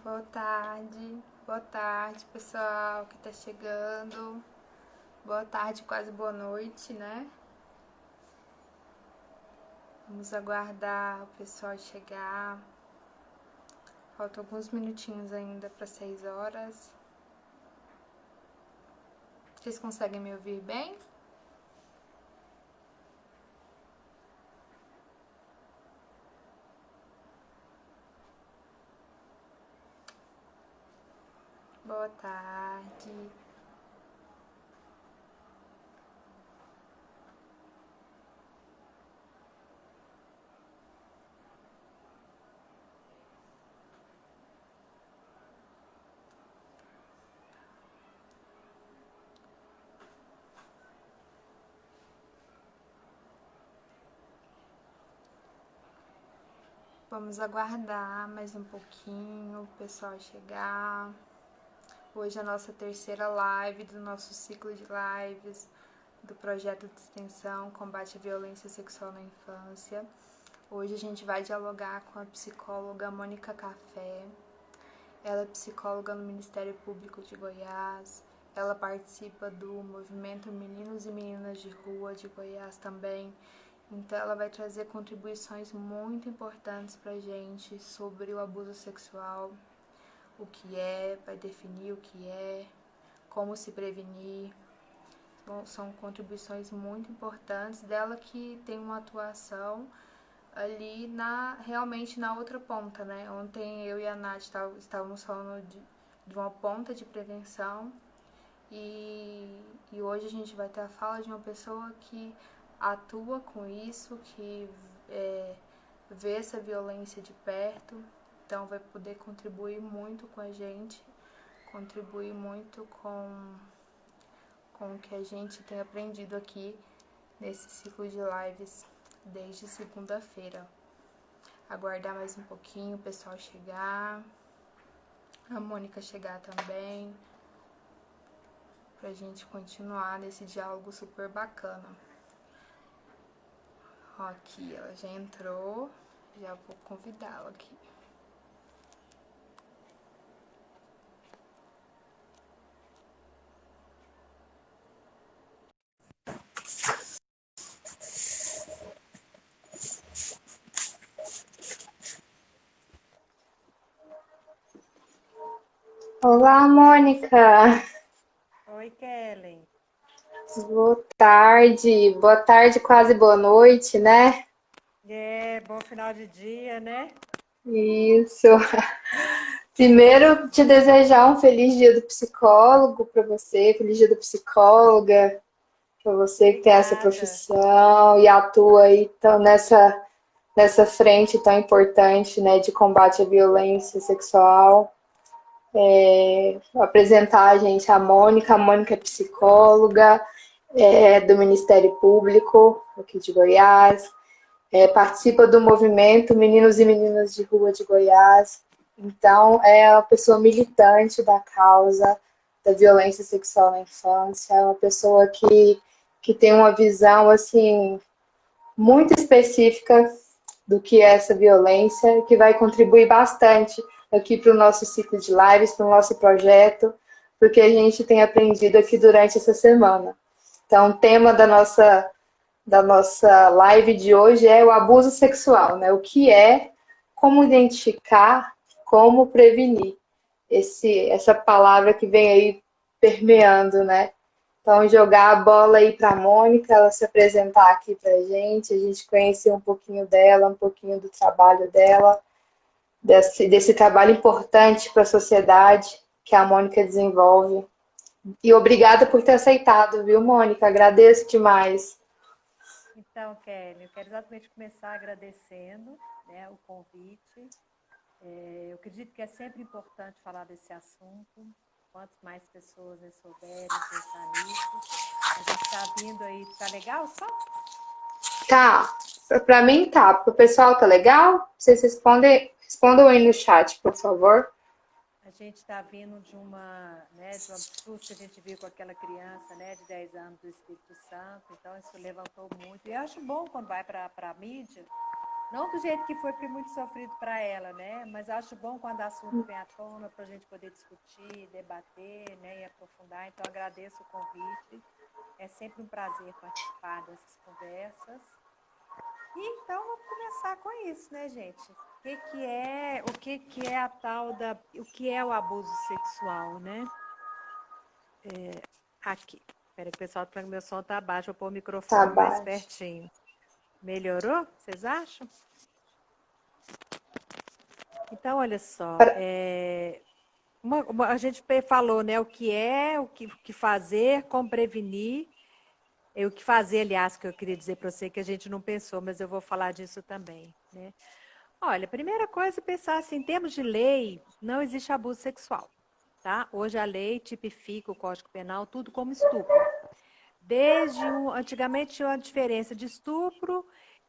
Boa tarde pessoal que tá chegando. Boa tarde, quase boa noite, né? Vamos aguardar o pessoal chegar. Faltam alguns minutinhos ainda para 6 horas. Vocês conseguem me ouvir bem? Boa tarde. Vamos aguardar mais um pouquinho o pessoal chegar. Hoje é a nossa terceira live do nosso ciclo de lives do projeto de extensão Combate à Violência Sexual na Infância. Hoje a gente vai dialogar com a psicóloga Mônica Café. Ela é psicóloga no Ministério Público de Goiás. Ela participa do movimento Meninos e Meninas de Rua de Goiás também. Então ela vai trazer contribuições muito importantes para a gente sobre o abuso sexual, o que é, vai definir o que é, como se prevenir. Bom, são contribuições muito importantes dela, que tem uma atuação ali realmente na outra ponta, né? Ontem eu e a Nath estávamos falando de uma ponta de prevenção e hoje a gente vai ter a fala de uma pessoa que atua com isso, que vê essa violência de perto, então vai poder contribuir muito com a gente, contribuir muito com o que a gente tem aprendido aqui nesse ciclo de lives desde segunda-feira. Aguardar mais um pouquinho o pessoal chegar, a Mônica chegar também, pra gente continuar nesse diálogo super bacana. Ó, aqui ela já entrou, já vou convidá-la aqui. Olá, Mônica. Oi, Kellen. Boa tarde, quase boa noite, né? Bom final de dia, né? Isso. Primeiro, te desejar um feliz dia do psicólogo para você, feliz dia da psicóloga, para você que tem essa Obrigada. profissão e atua aí tão nessa frente tão importante, né, de combate à violência sexual. Vou apresentar a gente a Mônica é psicóloga, do Ministério Público aqui de Goiás, participa do movimento Meninos e Meninas de Rua de Goiás. Então, é uma pessoa militante da causa da violência sexual na infância, é uma pessoa que tem uma visão assim muito específica do que é essa violência, que vai contribuir bastante aqui para o nosso ciclo de lives, para o nosso projeto, porque a gente tem aprendido aqui durante essa semana. Então, o tema da nossa live de hoje é o abuso sexual, né? O que é, como identificar, como prevenir. Essa palavra que vem aí permeando, né? Então, jogar a bola aí para a Mônica, ela se apresentar aqui para a gente conhecer um pouquinho dela, um pouquinho do trabalho dela, desse trabalho importante para a sociedade que a Mônica desenvolve. E obrigada por ter aceitado, viu, Mônica? Agradeço demais. Então, Kellen, eu quero exatamente começar agradecendo, né, o convite. Eu acredito que é sempre importante falar desse assunto. Quanto mais pessoas souberem pensar nisso. A gente está vindo aí, tá legal só? Tá, para mim tá. Para o pessoal tá legal? Vocês respondam aí no chat, por favor. A gente está vindo de de um absurdo que a gente viu com aquela criança, né, de 10 anos do Espírito Santo. Então, isso levantou muito. E eu acho bom quando vai para a mídia, Não do jeito que foi muito sofrido para ela, né? Mas acho bom quando o assunto vem à tona para a gente poder discutir, debater, né? E aprofundar. Então, agradeço o convite. É sempre um prazer participar dessas conversas. E então, vamos começar com isso, né, gente? O que é a tal da... O que é o abuso sexual, né? Aqui. Espera que o pessoal tá falando que meu som tá baixo. Vou pôr o Tá microfone mais baixo. pertinho. Melhorou? Vocês acham? Então, olha só, Pra- a gente falou, né, o que fazer, como prevenir, e o que fazer, aliás, que eu queria dizer para você que a gente não pensou, mas eu vou falar disso também, né? Olha, a primeira coisa é pensar assim, em termos de lei, não existe abuso sexual, tá? Hoje a lei tipifica o Código Penal tudo como estupro. Antigamente tinha uma diferença de estupro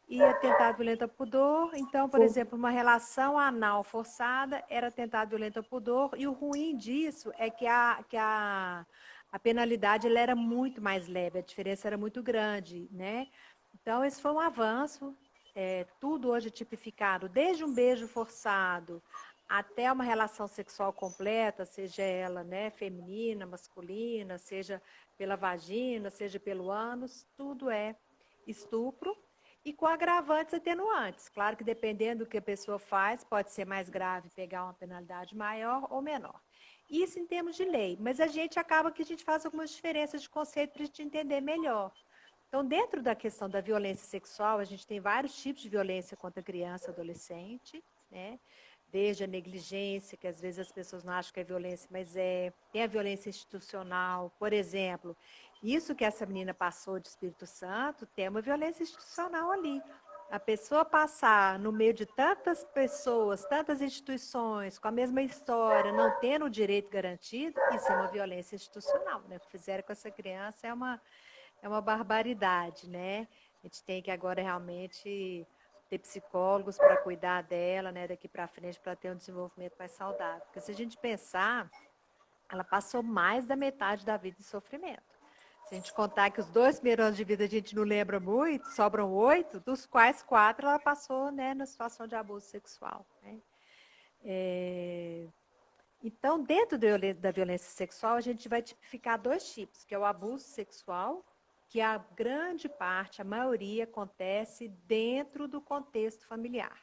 e atentado violento ao pudor. Então, por exemplo, uma relação anal forçada era atentado violento ao pudor. E o ruim disso é que a penalidade ela era muito mais leve, a diferença era muito grande, né? Então, esse foi um avanço. Tudo hoje é tipificado, desde um beijo forçado até uma relação sexual completa, seja ela, né, feminina, masculina, seja pela vagina, seja pelo ânus, tudo é estupro e com agravantes e atenuantes. Claro que dependendo do que a pessoa faz, pode ser mais grave, pegar uma penalidade maior ou menor. Isso em termos de lei, mas a gente acaba que a gente faz algumas diferenças de conceito para a gente entender melhor. Então, dentro da questão da violência sexual, a gente tem vários tipos de violência contra criança e adolescente, né? Desde a negligência, que às vezes as pessoas não acham que é violência, mas é. Tem a violência institucional, por exemplo. Isso que essa menina passou de Espírito Santo, tem uma violência institucional ali. A pessoa passar no meio de tantas pessoas, tantas instituições, com a mesma história, não tendo o direito garantido, isso é uma violência institucional, né? O que fizeram com essa criança é uma barbaridade, né? A gente tem que agora realmente ter psicólogos para cuidar dela, né, daqui para frente, para ter um desenvolvimento mais saudável. Porque se a gente pensar, ela passou mais da metade da vida em sofrimento. Se a gente contar que os 2 primeiros anos de vida a gente não lembra muito, sobram 8, dos quais 4 ela passou, né, na situação de abuso sexual, né? Então, dentro da violência sexual, a gente vai tipificar 2 tipos, que é o abuso sexual, que a grande parte, a maioria, acontece dentro do contexto familiar.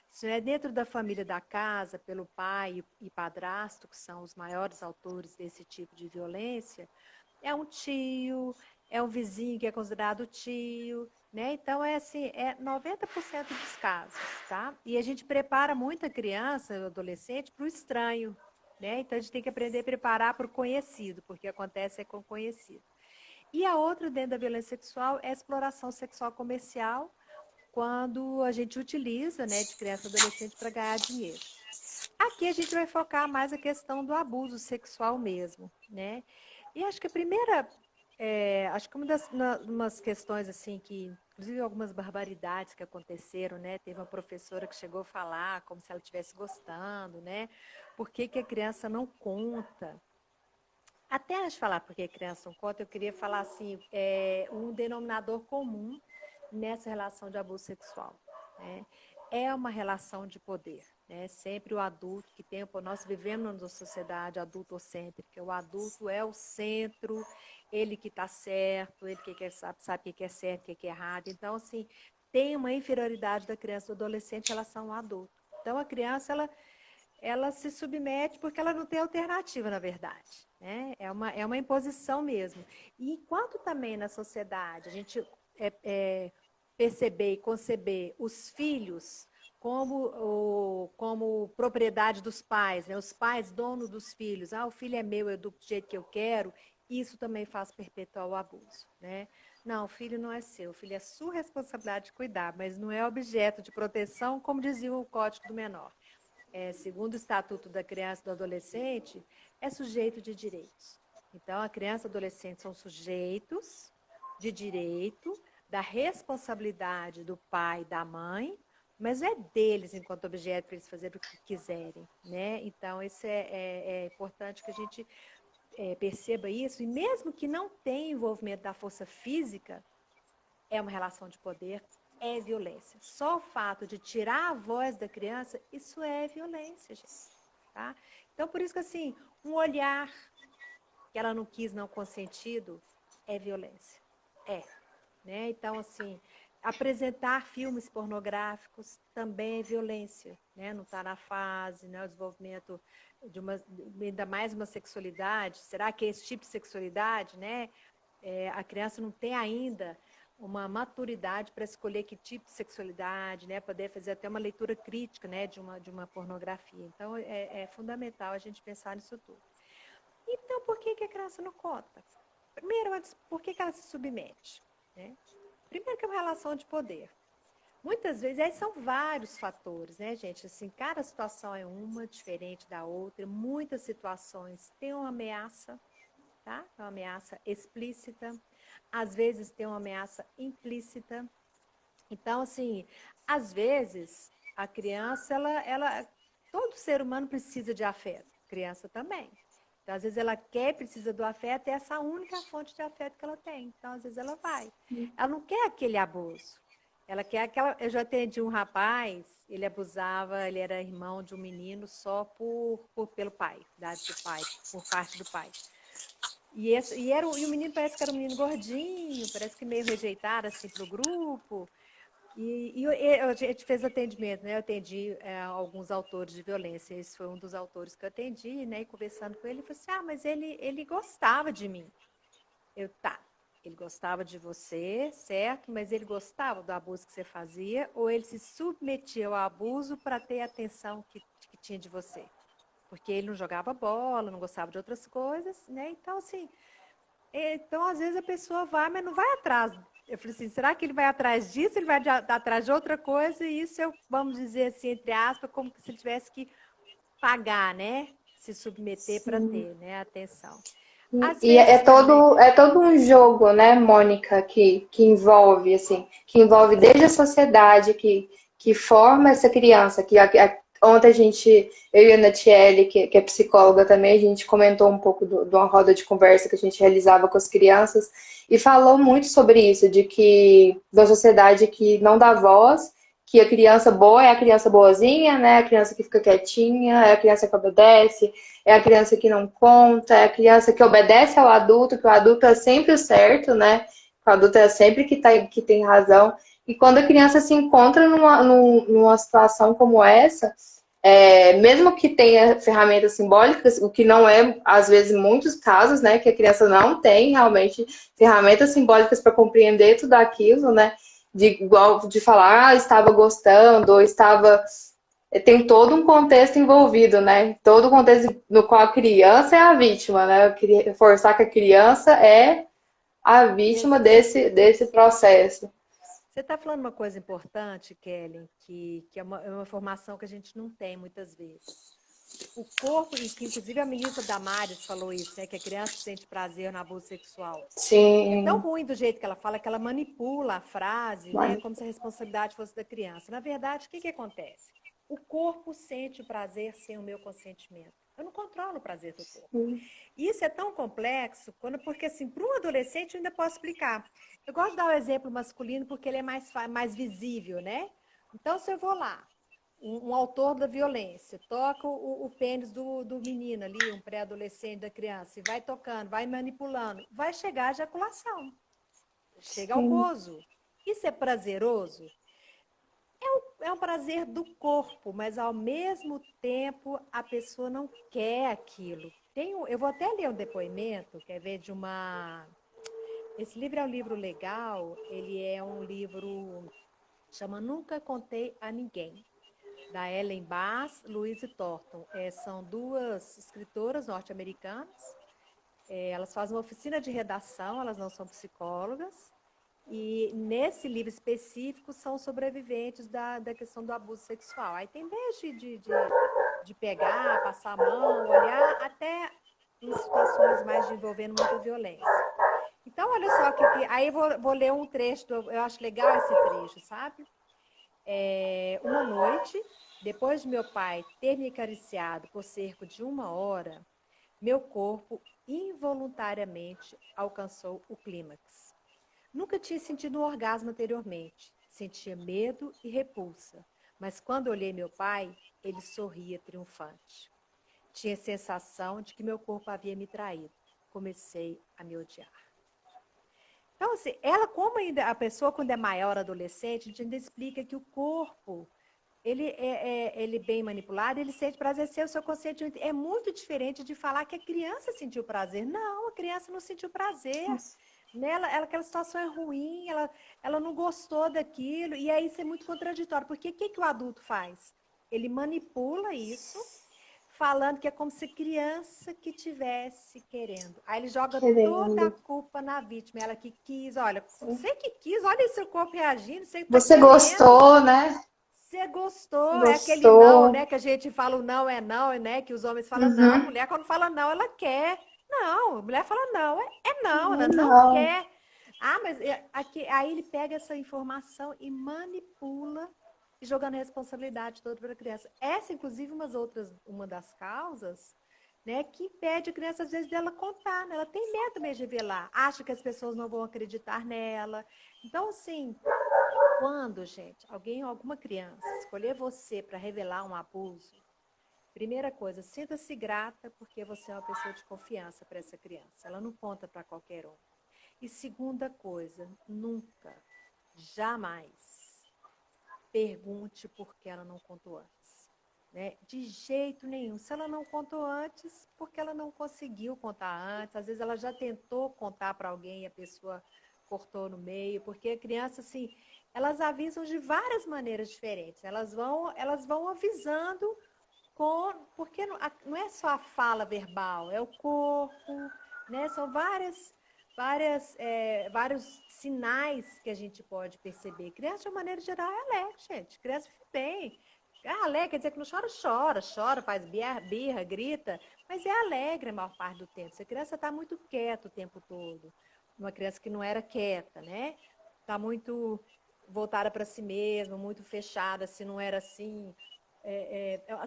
Se não é dentro da família da casa, pelo pai e padrasto, que são os maiores autores desse tipo de violência, é um tio, é um vizinho que é considerado tio, né? Então, é assim, é 90% dos casos, tá? E a gente prepara muita criança, adolescente, para o estranho, né? Então, a gente tem que aprender a preparar para o conhecido, porque acontece com o conhecido. E a outra, dentro da violência sexual, é a exploração sexual comercial, quando a gente utiliza, né, de criança e adolescente para ganhar dinheiro. Aqui a gente vai focar mais a questão do abuso sexual mesmo, né? E acho que a primeira, acho que umas questões assim que, inclusive algumas barbaridades que aconteceram, né? Teve uma professora que chegou a falar como se ela estivesse gostando, né? Por que que a criança não conta? Até antes de falar por que a criança não conta, eu queria falar assim, um denominador comum nessa relação de abuso sexual, né? É uma relação de poder, né? Sempre o adulto que tem, nós vivemos numa sociedade adultocêntrica, o adulto é o centro, ele que está certo, ele que sabe o que é certo, o que é errado. Então, assim, tem uma inferioridade da criança e do adolescente em relação ao adulto. Então, a criança, ela se submete porque ela não tem alternativa, na verdade. Né? É uma imposição mesmo. E enquanto também na sociedade a gente perceber e conceber os filhos como propriedade dos pais, né? Os pais dono dos filhos, o filho é meu, eu dou do jeito que eu quero, isso também faz perpetuar o abuso. Né? Não, o filho não é seu, o filho é sua responsabilidade de cuidar, mas não é objeto de proteção, como dizia o Código do Menor. Segundo o Estatuto da Criança e do Adolescente, é sujeito de direitos. Então, a criança e o adolescente são sujeitos de direito, da responsabilidade do pai e da mãe, mas é deles enquanto objeto para eles fazerem o que quiserem. Né? Então, isso é importante que a gente perceba isso, e mesmo que não tenha envolvimento da força física, é uma relação de poder é violência. Só o fato de tirar a voz da criança, isso é violência, gente. Tá? Então, por isso que, assim, um olhar que ela não quis, não consentido, é violência. É. Né? Então, assim, apresentar filmes pornográficos também é violência. Né? Não está na fase, né? O desenvolvimento de ainda mais uma sexualidade. Será que é esse tipo de sexualidade, né? A criança não tem ainda uma maturidade para escolher que tipo de sexualidade, né? Poder fazer até uma leitura crítica, né? De uma pornografia. Então, é fundamental a gente pensar nisso tudo. Então, por que a criança não conta? Primeiro, por que ela se submete? Né? Primeiro que é uma relação de poder. Muitas vezes, aí são vários fatores, né, gente? Assim, cada situação é uma diferente da outra. Muitas situações têm uma ameaça, tá? Uma ameaça explícita. Às vezes tem uma ameaça implícita. Então, assim, às vezes, a criança, todo ser humano precisa de afeto. Criança também. Então, às vezes, ela quer, precisa do afeto, e essa é a única fonte de afeto que ela tem. Então, às vezes, ela vai. Ela não quer aquele abuso. Ela quer aquela. Eu já atendi um rapaz, ele abusava, ele era irmão de um menino só pelo pai, idade do pai, por parte do pai. E o menino parece que era um menino gordinho, parece que meio rejeitado assim para o grupo. E a gente fez atendimento, né? Eu atendi alguns autores de violência. Esse foi um dos autores que eu atendi, né? E conversando com ele, ele falou assim: mas ele gostava de mim. Tá. Ele gostava de você, certo? Mas ele gostava do abuso que você fazia, ou ele se submetia ao abuso para ter a atenção que tinha de você? Porque ele não jogava bola, não gostava de outras coisas, né? Então, assim, às vezes a pessoa vai, mas não vai atrás. Eu falei assim, será que ele vai atrás disso? Ele vai atrás de outra coisa? E isso vamos dizer assim, entre aspas, como se ele tivesse que pagar, né? Se submeter para ter, né? Atenção. Às E vezes também. é todo um jogo, né, Mônica, que envolve, assim, que envolve desde a sociedade que forma essa criança, ontem eu e a Natiele, que é psicóloga também, a gente comentou um pouco de uma roda de conversa que a gente realizava com as crianças e falou muito sobre isso, da sociedade que não dá voz, que a criança boa é a criança boazinha, né, a criança que fica quietinha, é a criança que obedece, é a criança que não conta, é a criança que obedece ao adulto, que o adulto é sempre o certo, né? Que o adulto é sempre que tem razão. E quando a criança se encontra numa situação como essa, mesmo que tenha ferramentas simbólicas, o que não é, às vezes, muitos casos, né? Que a criança não tem realmente ferramentas simbólicas para compreender tudo aquilo, né? De falar, estava gostando, ou estava tem todo um contexto envolvido, né? Todo o contexto no qual a criança é a vítima, né? Eu queria reforçar que a criança é a vítima desse processo. Você está falando uma coisa importante, Kelly, que é uma informação que a gente não tem muitas vezes. O corpo, e que inclusive a ministra Damares falou isso, né? Que a criança sente prazer no abuso sexual. É tão Sim. ruim do jeito que ela fala, que ela manipula a frase, né? Como se a responsabilidade fosse da criança. Na verdade, o que acontece? O corpo sente o prazer sem o meu consentimento. Eu não controlo o prazer do corpo. Isso é tão complexo, porque assim, para um adolescente eu ainda posso explicar. Eu gosto de dar o exemplo masculino porque ele é mais visível, né? Então, se eu vou lá, um autor da violência, toca o pênis do menino ali, um pré-adolescente da criança, e vai tocando, vai manipulando, vai chegar a ejaculação, chega ao Sim. gozo. Isso é prazeroso? É um prazer do corpo, mas ao mesmo tempo a pessoa não quer aquilo. Eu vou até ler um depoimento, quer ver, de uma. Esse livro é um livro legal, ele é um livro, chama Nunca Contei a Ninguém, da Ellen Bass, Louise Thornton. São duas escritoras norte-americanas. Elas fazem uma oficina de redação, elas não são psicólogas. E nesse livro específico são sobreviventes da questão do abuso sexual. Aí tem desde de pegar, passar a mão, olhar, até em situações mais de envolvendo muita violência. Então, olha só, aí eu vou ler um trecho, eu acho legal esse trecho, sabe? Uma noite, depois de meu pai ter me acariciado por cerca de 1 hora, meu corpo involuntariamente alcançou o clímax. Nunca tinha sentido um orgasmo anteriormente. sentia medo e repulsa. Mas quando olhei meu pai, ele sorria triunfante. Tinha a sensação de que meu corpo havia me traído. Comecei a me odiar. Então, assim, ela, como ainda a pessoa, quando é maior, adolescente, a gente ainda explica que o corpo, ele bem manipulado, ele sente prazer, o seu consciente é muito diferente de falar que a criança sentiu prazer. Não, a criança não sentiu prazer. Nela, aquela situação é ruim, ela não gostou daquilo, e aí isso é muito contraditório, porque o que o adulto faz? Ele manipula isso, falando que é como se criança que tivesse querendo. Aí ele joga toda a culpa na vítima, ela que quis, olha, você que quis, olha seu corpo reagindo, você está Você querendo. gostou, né? Você gostou, é aquele não, Gostou. né? Que a gente fala o não é não, né? Que os homens falam não, a Uhum. mulher quando fala não, ela quer. Não, a mulher fala não, é não, ela não Não. quer. Ah, mas aqui, aí ele pega essa informação e manipula, jogando a responsabilidade toda para a criança. Essa, inclusive, uma das causas, né, que impede a criança, às vezes, dela contar, né? Ela tem medo mesmo de revelar, acha que as pessoas não vão acreditar nela. Então, assim, quando, gente, alguma criança escolher você para revelar um abuso, primeira coisa, sinta-se grata porque você é uma pessoa de confiança para essa criança. Ela não conta para qualquer um. E segunda coisa, nunca, jamais pergunte por que ela não contou antes. Né? De jeito nenhum. Se ela não contou antes, porque ela não conseguiu contar antes. Às vezes ela já tentou contar para alguém e a pessoa cortou no meio, porque a criança, assim, elas avisam de várias maneiras diferentes. Elas vão avisando porque não é só a fala verbal, é o corpo, né? São vários sinais que a gente pode perceber. Criança, de uma maneira geral, é alegre, gente. Criança fica bem. Ah, alegre quer dizer que não chora, chora, faz birra, grita, mas é alegre a maior parte do tempo. Se a criança está muito quieta o tempo todo, uma criança que não era quieta, né? Está muito voltada para si mesma, muito fechada, se não era assim,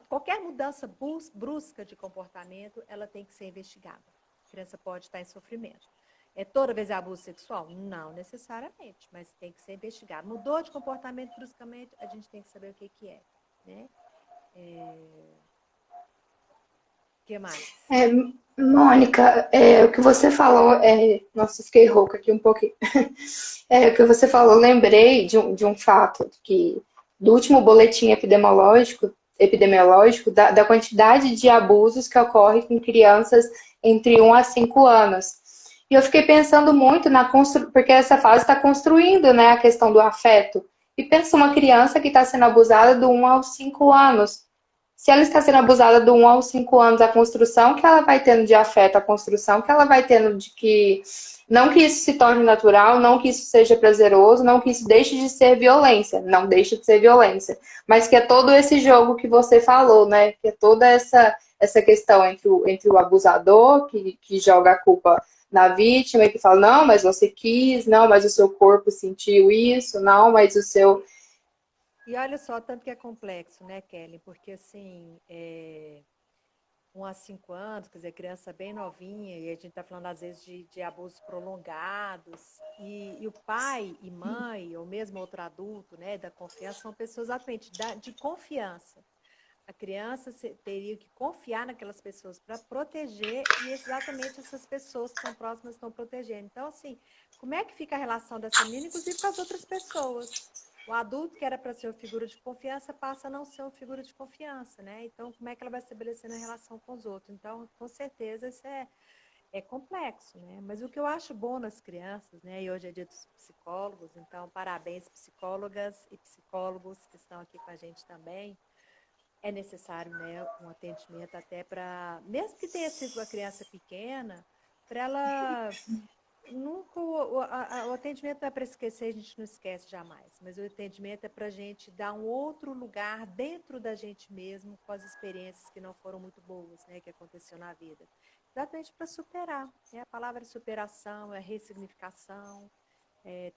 qualquer mudança brusca de comportamento, ela tem que ser investigada. A criança pode estar em sofrimento. É toda vez abuso sexual? Não necessariamente, mas tem que ser investigado. Mudou de comportamento bruscamente, a gente tem que saber o que é. Né? O que mais? É, Mônica, o que você falou, nossa, fiquei rouca aqui um pouquinho. O que você falou, lembrei de um fato que do último boletim epidemiológico da quantidade de abusos que ocorre com crianças entre 1 a 5 anos. E eu fiquei pensando muito porque essa fase está construindo, né, a questão do afeto. E pensa uma criança que está sendo abusada do 1 aos 5 anos. Se ela está sendo abusada do 1 aos 5 anos, a construção que ela vai tendo de afeto, a construção que ela vai tendo de que não que isso se torne natural, não que isso seja prazeroso, não que isso deixe de ser violência, não deixe de ser violência, mas que é todo esse jogo que você falou, né? Que é toda essa questão entre o abusador, que joga a culpa na vítima, e que fala, não, mas você quis, não, mas o seu corpo sentiu isso, não, mas o seu. E olha só, tanto que é complexo, né, Kelly? Porque, assim, 1 a 5 anos, quer dizer, criança bem novinha, e a gente está falando, às vezes, de abusos prolongados, e o pai e mãe, ou mesmo outro adulto, né, da confiança, são pessoas exatamente de confiança. A criança teria que confiar naquelas pessoas para proteger, e exatamente essas pessoas que são próximas estão protegendo. Então, assim, como é que fica a relação dessa menina, inclusive com as outras pessoas? O adulto, que era para ser uma figura de confiança, passa a não ser uma figura de confiança, né? Então, como é que ela vai estabelecendo a relação com os outros? Então, com certeza, isso é complexo, né? Mas o que eu acho bom nas crianças, né? E hoje é dia dos psicólogos, então, parabéns, psicólogas e psicólogos que estão aqui com a gente também. É necessário, né, um atendimento até para, mesmo que tenha sido uma criança pequena, para ela nunca, o atendimento não é para esquecer, a gente não esquece jamais, mas o atendimento é para a gente dar um outro lugar dentro da gente mesmo, com as experiências que não foram muito boas, né, que aconteceu na vida. Exatamente para superar, né? A palavra é superação, é ressignificação,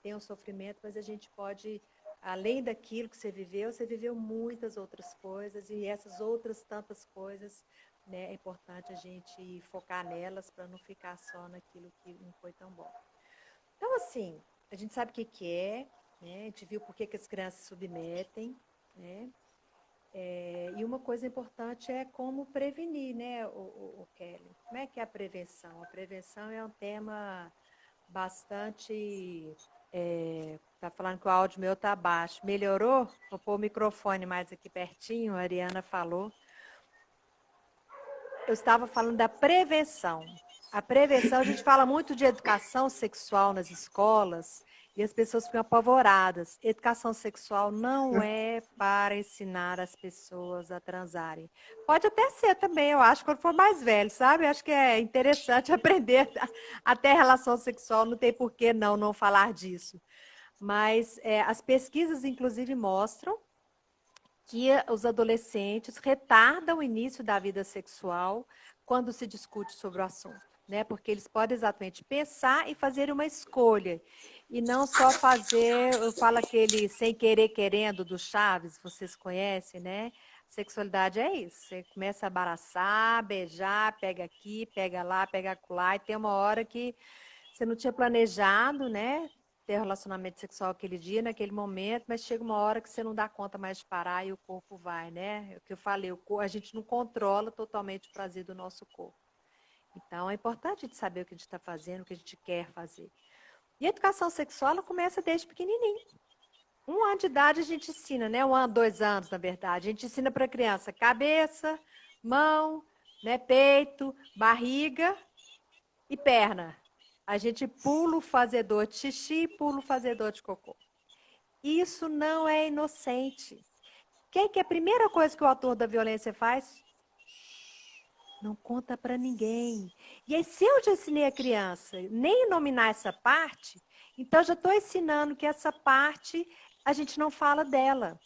tem um sofrimento, mas a gente pode, além daquilo que você viveu muitas outras coisas, e essas outras tantas coisas, né, é importante a gente focar nelas para não ficar só naquilo que não foi tão bom. Então, assim, a gente sabe o que é, né? A gente viu por que as crianças se submetem, né? E uma coisa importante é como prevenir, né, o Kelly? Como é que é a prevenção? A prevenção é um tema bastante... tá falando que o áudio meu tá baixo. Melhorou? Vou pôr o microfone mais aqui pertinho, a Ariana falou. Eu estava falando da prevenção. A prevenção, a gente fala muito de educação sexual nas escolas e as pessoas ficam apavoradas. Educação sexual não é para ensinar as pessoas a transarem. Pode até ser também, eu acho, quando for mais velho, sabe? Eu acho que é interessante aprender até relação sexual, não tem por que não falar disso. Mas as pesquisas, inclusive, mostram que os adolescentes retardam o início da vida sexual quando se discute sobre o assunto, né? Porque eles podem exatamente pensar e fazer uma escolha, e não só fazer, eu falo aquele sem querer querendo do Chaves, vocês conhecem, né? Sexualidade é isso, você começa a abraçar, beijar, pega aqui, pega lá, pega acolá, e tem uma hora que você não tinha planejado, né? Ter relacionamento sexual aquele dia, naquele momento, mas chega uma hora que você não dá conta mais de parar e o corpo vai, né? É o que eu falei, a gente não controla totalmente o prazer do nosso corpo. Então, é importante a gente saber o que a gente está fazendo, o que a gente quer fazer. E a educação sexual, ela começa desde pequenininho. 1 ano de idade a gente ensina, né? 1 ano, 2 anos, na verdade. A gente ensina para a criança cabeça, mão, né? Peito, barriga e perna. A gente pula o fazedor de xixi, pula o fazedor de cocô. Isso não é inocente. Quem que é a primeira coisa que o autor da violência faz? Não conta para ninguém. E aí, se eu já ensinei a criança nem nominar essa parte, então já estou ensinando que essa parte a gente não fala dela.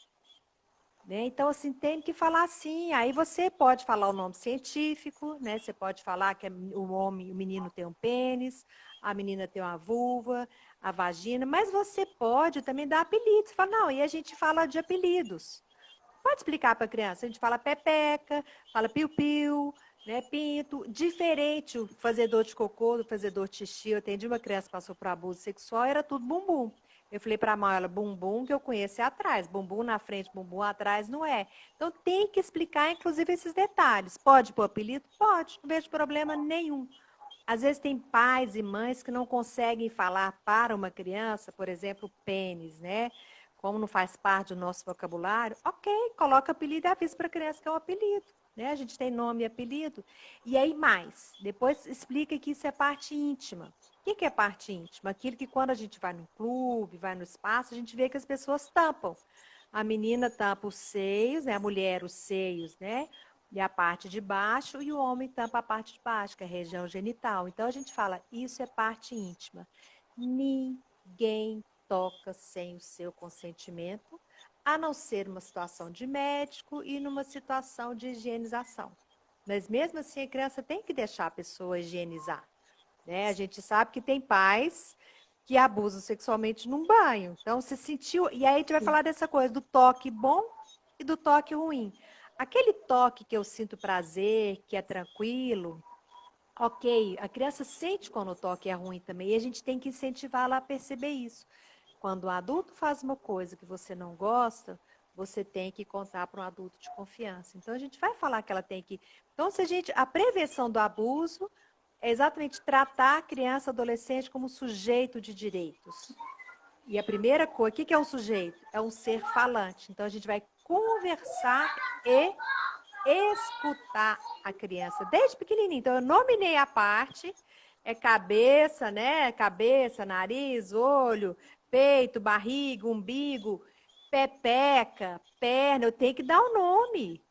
Né? Então, assim, tem que falar assim. Aí você pode falar o nome científico, né? Você pode falar que o menino tem um pênis, a menina tem uma vulva, a vagina, mas você pode também dar apelidos. Você fala, não, e a gente fala de apelidos. Pode explicar para a criança. A gente fala pepeca, fala piu-piu, né, pinto. Diferente o fazedor de cocô do fazedor de xixi. Eu atendi uma criança que passou por abuso sexual, era tudo bumbum. Eu falei para a mãe, ela, bumbum que eu conheço é atrás, bumbum na frente, bumbum atrás, não é. Então tem que explicar, inclusive, esses detalhes. Pode pôr apelido? Pode, não vejo problema nenhum. Às vezes tem pais e mães que não conseguem falar para uma criança, por exemplo, pênis, né? Como não faz parte do nosso vocabulário, ok, coloca apelido e avisa para a criança que é um apelido. Né? A gente tem nome e apelido. E aí mais, depois explica que isso é parte íntima. O que é parte íntima? Aquilo que quando a gente vai no clube, vai no espaço, a gente vê que as pessoas tampam. A menina tampa os seios, né? A mulher os seios, né? E a parte de baixo, e o homem tampa a parte de baixo, que é a região genital. Então a gente fala, isso é parte íntima. Ninguém toca sem o seu consentimento, a não ser uma situação de médico e numa situação de higienização. Mas mesmo assim a criança tem que deixar a pessoa higienizar. Né? A gente sabe que tem pais que abusam sexualmente num banho. Então, se sentiu. E aí a gente vai falar dessa coisa, do toque bom e do toque ruim. Aquele toque que eu sinto prazer, que é tranquilo, ok, a criança sente quando o toque é ruim também, e a gente tem que incentivá-la a perceber isso. Quando o adulto faz uma coisa que você não gosta, você tem que contar para um adulto de confiança. Então, a gente vai falar que ela tem que. Então, se a prevenção do abuso é exatamente tratar a criança, adolescente como sujeito de direitos. E a primeira coisa, o que é um sujeito? É um ser falante. Então, a gente vai conversar e escutar a criança desde pequenininho. Então, eu nominei a parte, é cabeça, né? Cabeça, nariz, olho, peito, barriga, umbigo, pepeca, perna. Eu tenho que dar o nome.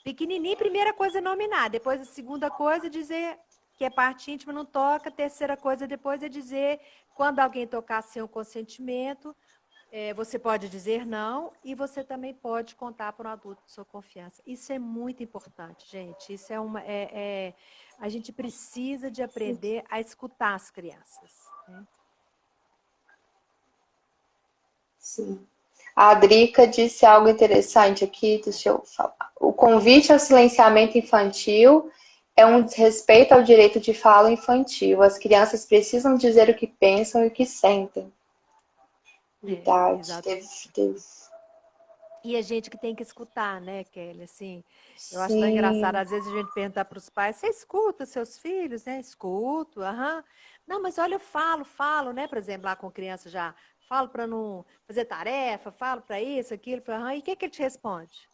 Pequenininho, primeira coisa é nominar. Depois, a segunda coisa é dizer que é parte íntima, não toca. Terceira coisa depois é dizer, quando alguém tocar sem o consentimento, você pode dizer não e você também pode contar para um adulto de sua confiança. Isso é muito importante, gente. Isso a gente precisa de aprender a escutar as crianças. Né? Sim. A Drica disse algo interessante aqui, deixa eu falar. O convite ao silenciamento infantil é um desrespeito ao direito de fala infantil. As crianças precisam dizer o que pensam e o que sentem. Verdade, Exatamente. teve. E a gente que tem que escutar, né, Kelly? Assim, eu acho tão engraçado, Sim. às vezes a gente perguntar para os pais, você escuta seus filhos, né? Escuto, aham. Não, mas olha, eu falo, né? Por exemplo, lá com criança já, falo para não fazer tarefa, falo para isso, aquilo, aham. E o que que ele te responde?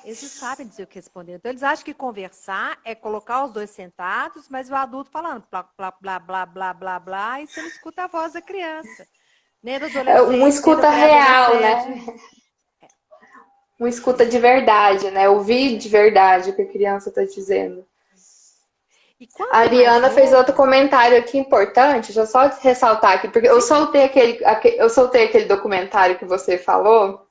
Eles não sabem dizer o que responder. Então, eles acham que conversar é colocar os dois sentados, mas o adulto falando blá, blá, blá, blá, blá, blá, blá, e você não escuta a voz da criança. Nem do É uma adolescente, nem do escuta real, né? pré-adolescente. Uma escuta de É. verdade, né? Ouvir de verdade o que a criança está dizendo. E A quanto mais Ariana fez outro novo, comentário aqui importante, deixa eu só ressaltar aqui, porque sim, sim. eu soltei aquele documentário que você falou.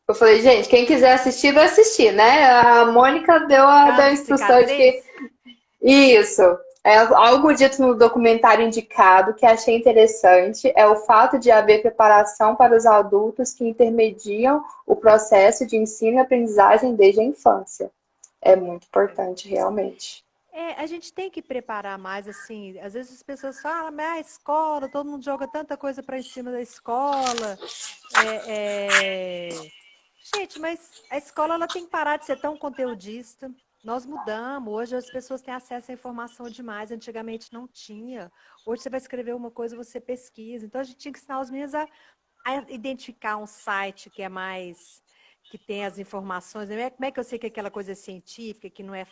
Eu falei, gente, quem quiser assistir, vai assistir, né? A Mônica deu a Canto de instrução de que cicatriz? isso. É algo dito no documentário indicado que achei interessante é o fato de haver preparação para os adultos que intermediam o processo de ensino e aprendizagem desde a infância. É muito importante, realmente. É, a gente tem que preparar mais, assim, às vezes as pessoas falam, mas a escola, todo mundo joga tanta coisa para cima da escola. Gente, mas a escola ela tem que parar de ser tão conteudista. Nós mudamos, hoje as pessoas têm acesso à informação demais, antigamente não tinha. Hoje você vai escrever uma coisa, você pesquisa. Então a gente tinha que ensinar os meninos a identificar um site que é mais que tem as informações, né? Como é que eu sei que aquela coisa é científica, que não é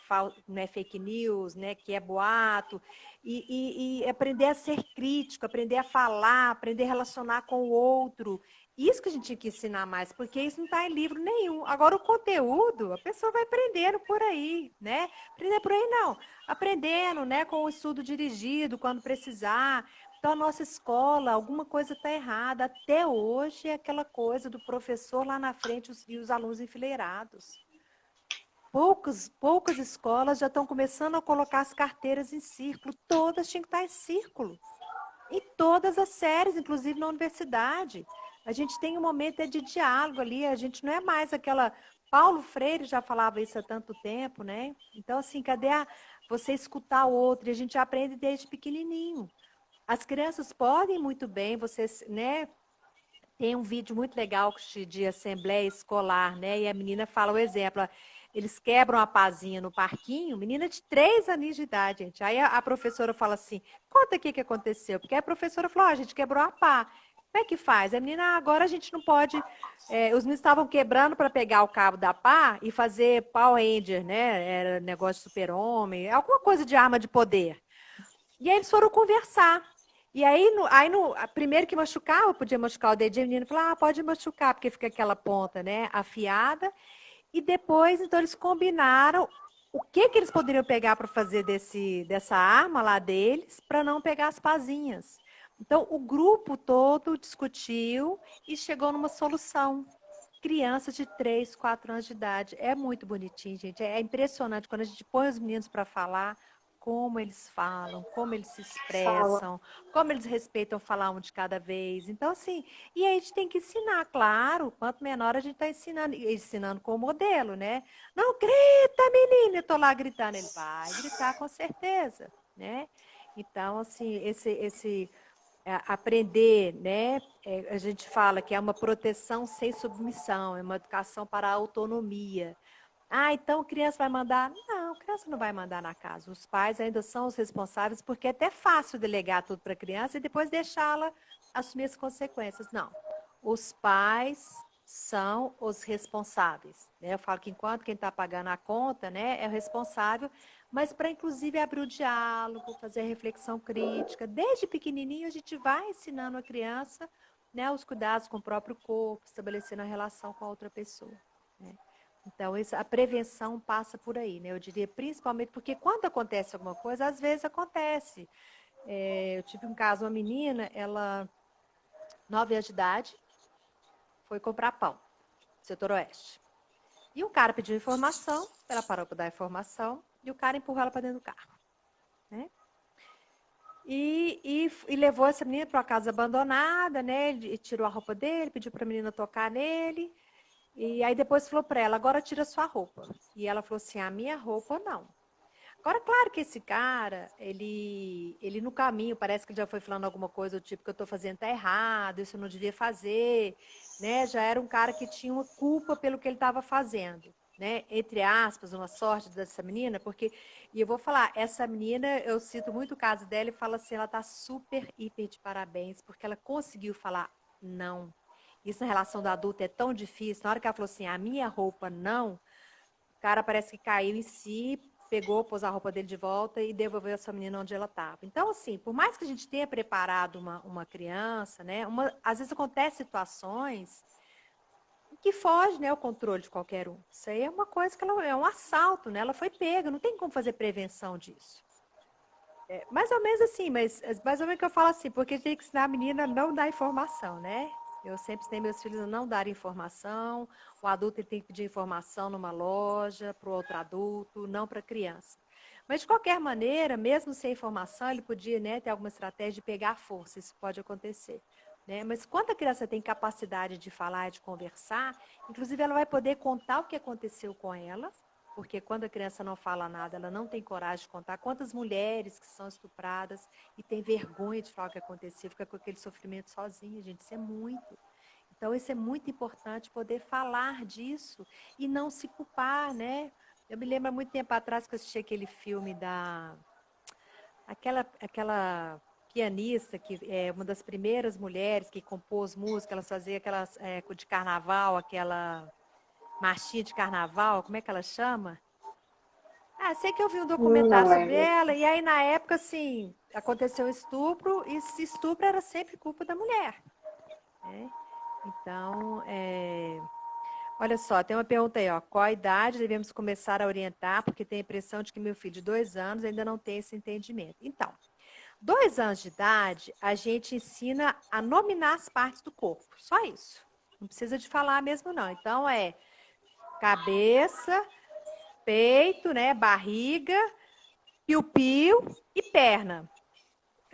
fake news, né? Que é boato, e aprender a ser crítico, aprender a falar, aprender a relacionar com o outro. Isso que a gente tinha que ensinar mais, porque isso não está em livro nenhum. Agora, o conteúdo, a pessoa vai aprendendo por aí, né? Aprender por aí não. Aprendendo, né? Com o estudo dirigido, quando precisar. Então, a nossa escola, alguma coisa está errada. Até hoje é aquela coisa do professor lá na frente e os alunos enfileirados. Poucas escolas já estão começando a colocar as carteiras em círculo. Todas tinham que estar em círculo. Em todas as séries, inclusive na universidade. A gente tem um momento de diálogo ali. A gente não é mais aquela... Paulo Freire já falava isso há tanto tempo, né? Então, assim, você escutar o outro? E a gente aprende desde pequenininho. As crianças podem muito bem, vocês, né? Tem um vídeo muito legal de assembleia escolar, né? E a menina fala o exemplo. Eles quebram a pazinha no parquinho, menina de 3 anos de idade, gente. Aí a professora fala assim: conta aqui o que aconteceu. Porque a professora falou: a gente quebrou a pá. Como é que faz? A menina, agora a gente não pode. Os meninos estavam quebrando para pegar o cabo da pá e fazer Power Ranger, né? Era negócio de super-homem, alguma coisa de arma de poder. E aí eles foram conversar. E aí, primeiro que machucava, podia machucar o dedinho, o menino falou, pode machucar, porque fica aquela ponta, né, afiada. E depois, então, eles combinaram o que que eles poderiam pegar para fazer dessa arma lá deles, para não pegar as pazinhas. Então, o grupo todo discutiu e chegou numa solução. Crianças de 3, 4 anos de idade. É muito bonitinho, gente. É impressionante quando a gente põe os meninos para falar, como eles falam, como eles se Fala. expressam, como eles respeitam falar um de cada vez. Então, assim, e aí a gente tem que ensinar, claro, quanto menor a gente está ensinando com o modelo, né? Não grita, menina, eu tô lá gritando. Ele vai gritar com certeza, né? Então, assim, aprender, né? A gente fala que é uma proteção sem submissão, é uma educação para a autonomia. Então criança vai mandar? Não, criança não vai mandar na casa. Os pais ainda são os responsáveis, porque é até fácil delegar tudo para a criança e depois deixá-la assumir as consequências. Não. Os pais são os responsáveis. Né? Eu falo que enquanto quem está pagando a conta, né, é o responsável, mas para inclusive abrir o diálogo, fazer a reflexão crítica. Desde pequenininho a gente vai ensinando a criança, né, os cuidados com o próprio corpo, estabelecendo a relação com a outra pessoa. Né? Então, a prevenção passa por aí, né? Eu diria principalmente porque quando acontece alguma coisa, às vezes acontece. Eu tive um caso, uma menina, ela, 9 anos de idade, foi comprar pão, setor oeste. E o cara pediu informação, ela parou para dar informação, e o cara empurrou ela para dentro do carro. Né? E levou essa menina para uma casa abandonada, né? Ele tirou a roupa dele, pediu para a menina tocar nele. E aí depois falou para ela, agora tira sua roupa. E ela falou assim, a minha roupa não. Agora, claro que esse cara, ele no caminho, parece que ele já foi falando alguma coisa do tipo que eu estou fazendo tá errado, isso eu não devia fazer, né? Já era um cara que tinha uma culpa pelo que ele estava fazendo, né? Entre aspas, uma sorte dessa menina, porque, e eu vou falar, essa menina, eu cito muito o caso dela e falo assim, ela tá super, hiper de parabéns, porque ela conseguiu falar não. Isso na relação do adulto é tão difícil. Na hora que ela falou assim, a minha roupa não, o cara parece que caiu em si, pegou, pôs a roupa dele de volta e devolveu essa menina onde ela estava. Então, assim, por mais que a gente tenha preparado uma criança, né? Às vezes acontecem situações que fogem, né, o controle de qualquer um. Isso aí é uma coisa que ela, é um assalto, né? Ela foi pega, não tem como fazer prevenção disso. É, mais ou menos assim, mas mais ou menos que eu falo assim, porque tem que ensinar a menina a não dar informação, né? Eu sempre ensinei meus filhos a não dar informação. O adulto ele tem que pedir informação numa loja para o outro adulto, não para a criança. Mas, de qualquer maneira, mesmo sem informação, ele podia, né, ter alguma estratégia de pegar força. Isso pode acontecer. Né? Mas quando a criança tem capacidade de falar, de conversar, inclusive ela vai poder contar o que aconteceu com ela, porque quando a criança não fala nada, ela não tem coragem de contar. Quantas mulheres que são estupradas e têm vergonha de falar o que aconteceu, fica com aquele sofrimento sozinha, gente, isso é muito. Então, isso é muito importante, poder falar disso e não se culpar, né? Eu me lembro há muito tempo atrás que eu assisti aquele filme da... Aquela pianista, que é uma das primeiras mulheres que compôs música, elas faziam aquelas de carnaval, aquela marchinha de carnaval, como é que ela chama? Ah, sei que eu vi um Não documentário sobre lembro. ela, e aí na época, assim, aconteceu um estupro, e esse estupro era sempre culpa da mulher, né? Então, olha só, tem uma pergunta aí, ó. Qual a idade devemos começar a orientar, porque tem a impressão de que meu filho de 2 anos ainda não tem esse entendimento. Então, 2 anos de idade, a gente ensina a nominar as partes do corpo, só isso. Não precisa de falar mesmo, não. Então, cabeça, peito, né, barriga, piu-piu e perna.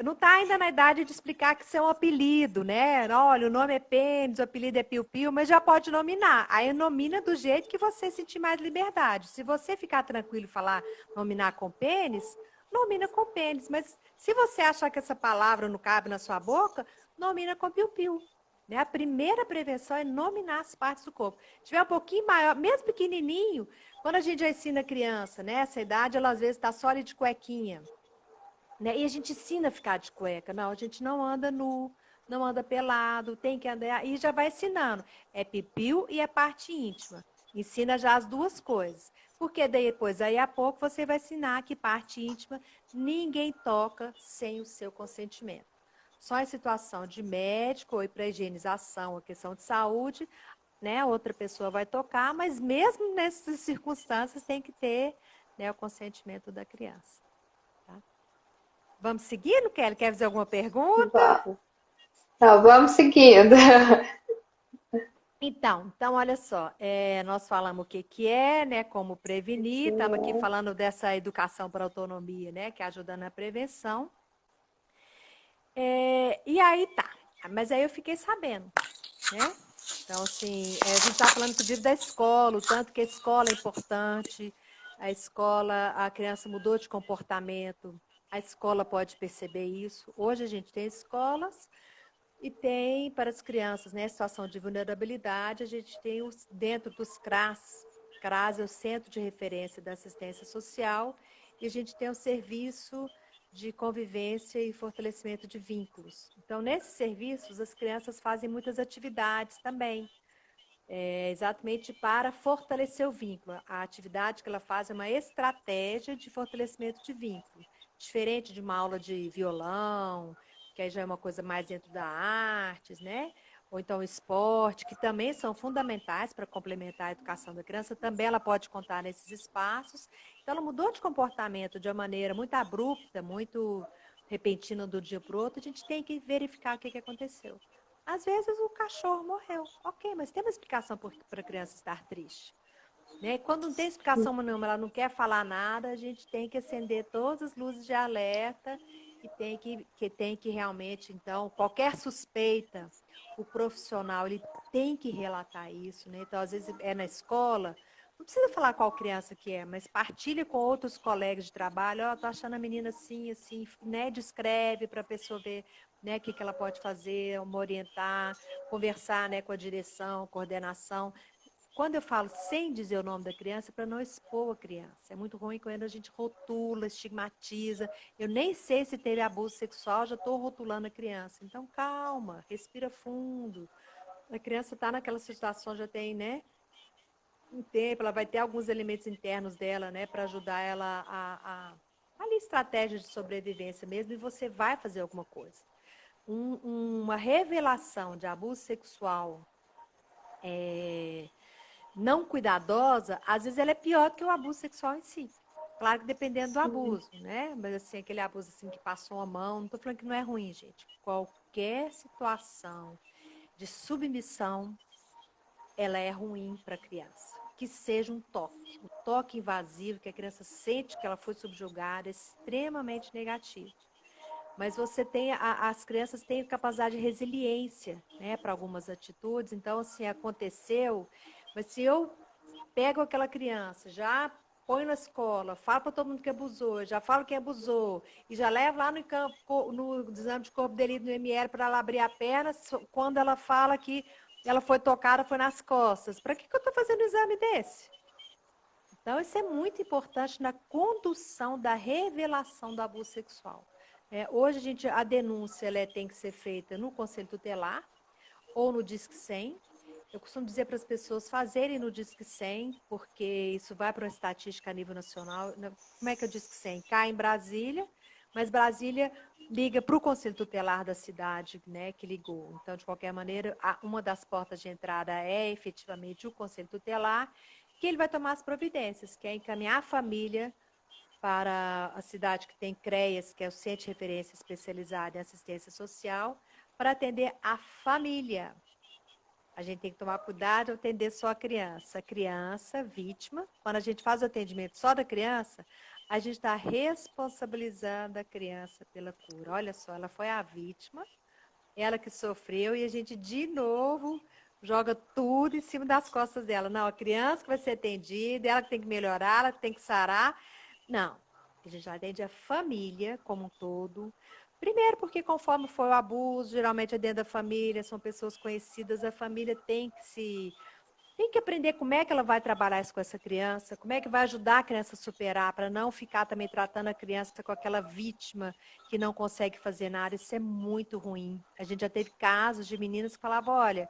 Não está ainda na idade de explicar que isso é um apelido, né? Olha, o nome é pênis, o apelido é piu-piu, mas já pode nominar. Aí nomina do jeito que você sentir mais liberdade. Se você ficar tranquilo e falar nominar com pênis, nomina com pênis. Mas se você achar que essa palavra não cabe na sua boca, nomina com piu-piu. Né? A primeira prevenção é nominar as partes do corpo. Se tiver um pouquinho maior, mesmo pequenininho, quando a gente já ensina a criança, né? Essa idade, ela às vezes está só ali de cuequinha. Né? E a gente ensina a ficar de cueca. Não, a gente não anda nu, não anda pelado, tem que andar. E já vai ensinando. É pipiu e é parte íntima. Ensina já as duas coisas. Porque depois, aí a pouco, você vai ensinar que parte íntima ninguém toca sem o seu consentimento. Só em situação de médico ou para higienização ou questão de saúde, né? Outra pessoa vai tocar, mas mesmo nessas circunstâncias tem que ter, né, o consentimento da criança. Tá? Vamos seguindo, Kelly? Quer fazer alguma pergunta? Vamos. Não, vamos seguindo. Então, olha só, nós falamos o que que é, né, como prevenir, estamos aqui falando dessa educação para autonomia, né, que ajuda na prevenção. E aí tá, mas aí eu fiquei sabendo, né? Então, assim, a gente está falando, inclusive, da escola, o tanto que a escola é importante, a escola, a criança mudou de comportamento, a escola pode perceber isso. Hoje a gente tem escolas. E tem para as crianças, né, situação de vulnerabilidade, a gente tem dentro dos CRAS. CRAS é o Centro de Referência da Assistência Social, e a gente tem o serviço de convivência e fortalecimento de vínculos. Então, nesses serviços, as crianças fazem muitas atividades também, exatamente para fortalecer o vínculo. A atividade que ela faz é uma estratégia de fortalecimento de vínculo, diferente de uma aula de violão, que aí já é uma coisa mais dentro da artes, né? Ou então esporte, que também são fundamentais para complementar a educação da criança, também ela pode contar nesses espaços. Então, ela mudou de comportamento de uma maneira muito abrupta, muito repentina do dia para o outro, a gente tem que verificar o que aconteceu. Às vezes o cachorro morreu. Ok, mas tem uma explicação para a criança estar triste. Né? Quando não tem explicação nenhuma, ela não quer falar nada, a gente tem que acender todas as luzes de alerta e tem que realmente, então, qualquer suspeita, o profissional ele tem que relatar isso. Né? Então, às vezes é na escola, não precisa falar qual criança que é, mas partilha com outros colegas de trabalho. Ó, tô achando a menina assim, assim, né? Descreve para a pessoa ver, né, o que ela pode fazer, uma orientar, conversar, né, com a direção, coordenação. Quando eu falo sem dizer o nome da criança, é para não expor a criança. É muito ruim quando a gente rotula, estigmatiza. Eu nem sei se teve abuso sexual, já estou rotulando a criança. Então, calma, respira fundo. A criança está naquela situação, já tem, né, um tempo, ela vai ter alguns elementos internos dela, né, para ajudar ela ali, estratégia de sobrevivência mesmo, e você vai fazer alguma coisa. Uma revelação de abuso sexual não cuidadosa, às vezes ela é pior que o abuso sexual em si. Claro que dependendo do abuso, né? Mas assim, aquele abuso assim que passou a mão, não estou falando que não é ruim, gente. Qualquer situação de submissão, ela é ruim para a criança. Que seja um toque. O toque invasivo, que a criança sente que ela foi subjugada, é extremamente negativo. Mas você tem, as crianças têm capacidade de resiliência, né, para algumas atitudes. Então, assim, aconteceu, mas se eu pego aquela criança, já põe na escola, falo para todo mundo que abusou, já falo quem abusou, e já levo lá no exame de corpo de delito no ML para ela abrir a perna, quando ela fala que ela foi tocada, foi nas costas. Para que eu estou fazendo um exame desse? Então, isso é muito importante na condução da revelação do abuso sexual. Hoje, a denúncia tem que ser feita no Conselho Tutelar ou no Disque 100. Eu costumo dizer para as pessoas fazerem no Disque 100, porque isso vai para uma estatística a nível nacional. Como é que é o Disque 100? Cai em Brasília, mas Brasília liga para o Conselho Tutelar da cidade, né, que ligou. Então, de qualquer maneira, uma das portas de entrada é efetivamente o Conselho Tutelar, que ele vai tomar as providências, que é encaminhar a família para a cidade que tem CREAS, que é o Centro de Referência Especializado em Assistência Social, para atender a família. A gente tem que tomar cuidado, atender só a criança. A criança, vítima, quando a gente faz o atendimento só da criança, a gente está responsabilizando a criança pela cura. Olha só, ela foi a vítima, ela que sofreu, e a gente, de novo, joga tudo em cima das costas dela. Não, a criança que vai ser atendida, ela que tem que melhorar, ela que tem que sarar. Não, a gente atende a família como um todo. Primeiro porque conforme foi o abuso, geralmente é dentro da família, são pessoas conhecidas, a família tem que aprender como é que ela vai trabalhar isso com essa criança, como é que vai ajudar a criança a superar, para não ficar também tratando a criança com aquela vítima que não consegue fazer nada. Isso é muito ruim. A gente já teve casos de meninas que falavam, olha,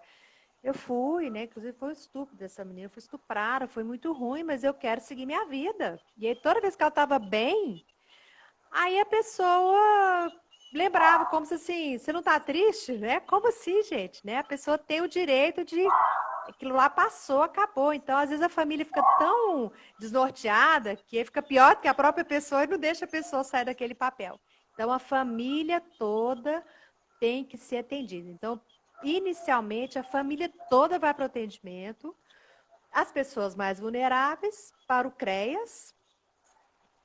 eu fui, né? Inclusive foi um estupro dessa menina, foi estuprada, foi muito ruim, mas eu quero seguir minha vida. E aí toda vez que ela estava bem, aí a pessoa lembrava como se assim, você não está triste, né? Como assim, gente, né? A pessoa tem o direito de aquilo lá passou, acabou. Então, às vezes a família fica tão desnorteada que fica pior do que a própria pessoa e não deixa a pessoa sair daquele papel. Então, a família toda tem que ser atendida. Então, inicialmente, a família toda vai para o atendimento, as pessoas mais vulneráveis para o CREAS,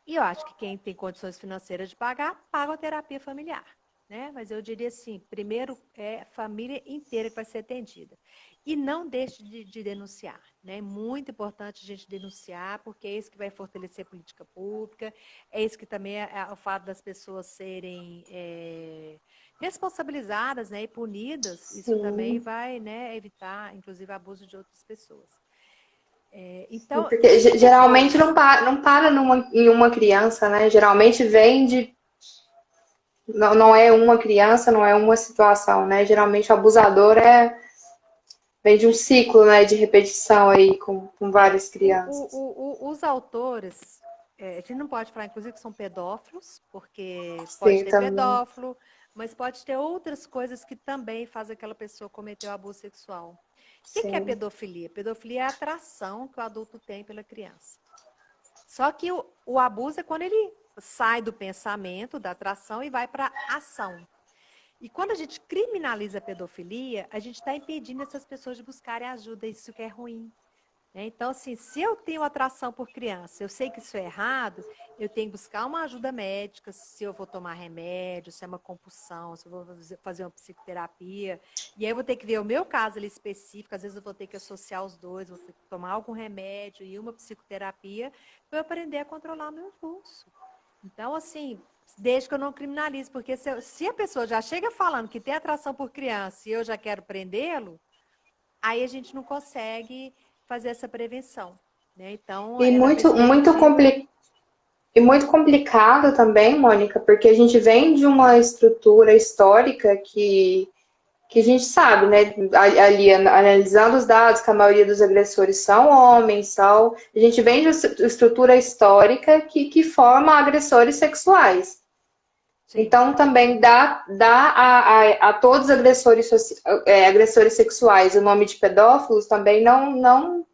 e eu acho que quem tem condições financeiras de pagar, paga a terapia familiar. Né? Mas eu diria assim, primeiro é a família inteira que vai ser atendida. E não deixe de denunciar. Né? É muito importante a gente denunciar, porque é isso que vai fortalecer a política pública, é isso que também é o fato das pessoas serem responsabilizadas, né, e punidas, isso também vai, né, evitar, inclusive, abuso de outras pessoas. Então, porque se geralmente depois... não para em uma criança, né? Geralmente vem de. Não é uma criança, não é uma situação, né? Geralmente o abusador vem de um ciclo, né, de repetição aí com várias crianças. Os autores, a gente não pode falar, inclusive, que são pedófilos, porque pode Sim, ter também. pedófilo, mas pode ter outras coisas que também fazem aquela pessoa cometer o abuso sexual. O que é Sim. pedofilia? Pedofilia é a atração que o adulto tem pela criança. Só que o abuso é quando ele sai do pensamento, da atração, e vai para a ação. E quando a gente criminaliza a pedofilia, a gente está impedindo essas pessoas de buscarem ajuda. Isso que é ruim. Então, assim, se eu tenho atração por criança, eu sei que isso é errado, eu tenho que buscar uma ajuda médica, se eu vou tomar remédio, se é uma compulsão, se eu vou fazer uma psicoterapia. E aí eu vou ter que ver o meu caso ali específico, às vezes eu vou ter que associar os dois, vou ter que tomar algum remédio e uma psicoterapia para eu aprender a controlar meu impulso. Então, assim, desde que eu não criminalize, porque se a pessoa já chega falando que tem atração por criança e eu já quero prendê-lo, aí a gente não consegue fazer essa prevenção, né? Então, E é na perspectiva. muito complicado também, Mônica, porque a gente vem de uma estrutura histórica que a gente sabe, né? Ali, analisando os dados, que a maioria dos agressores são homens, a gente vem de uma estrutura histórica que forma agressores sexuais. Sim. Então, também dá a todos os agressores sexuais o nome de pedófilos também não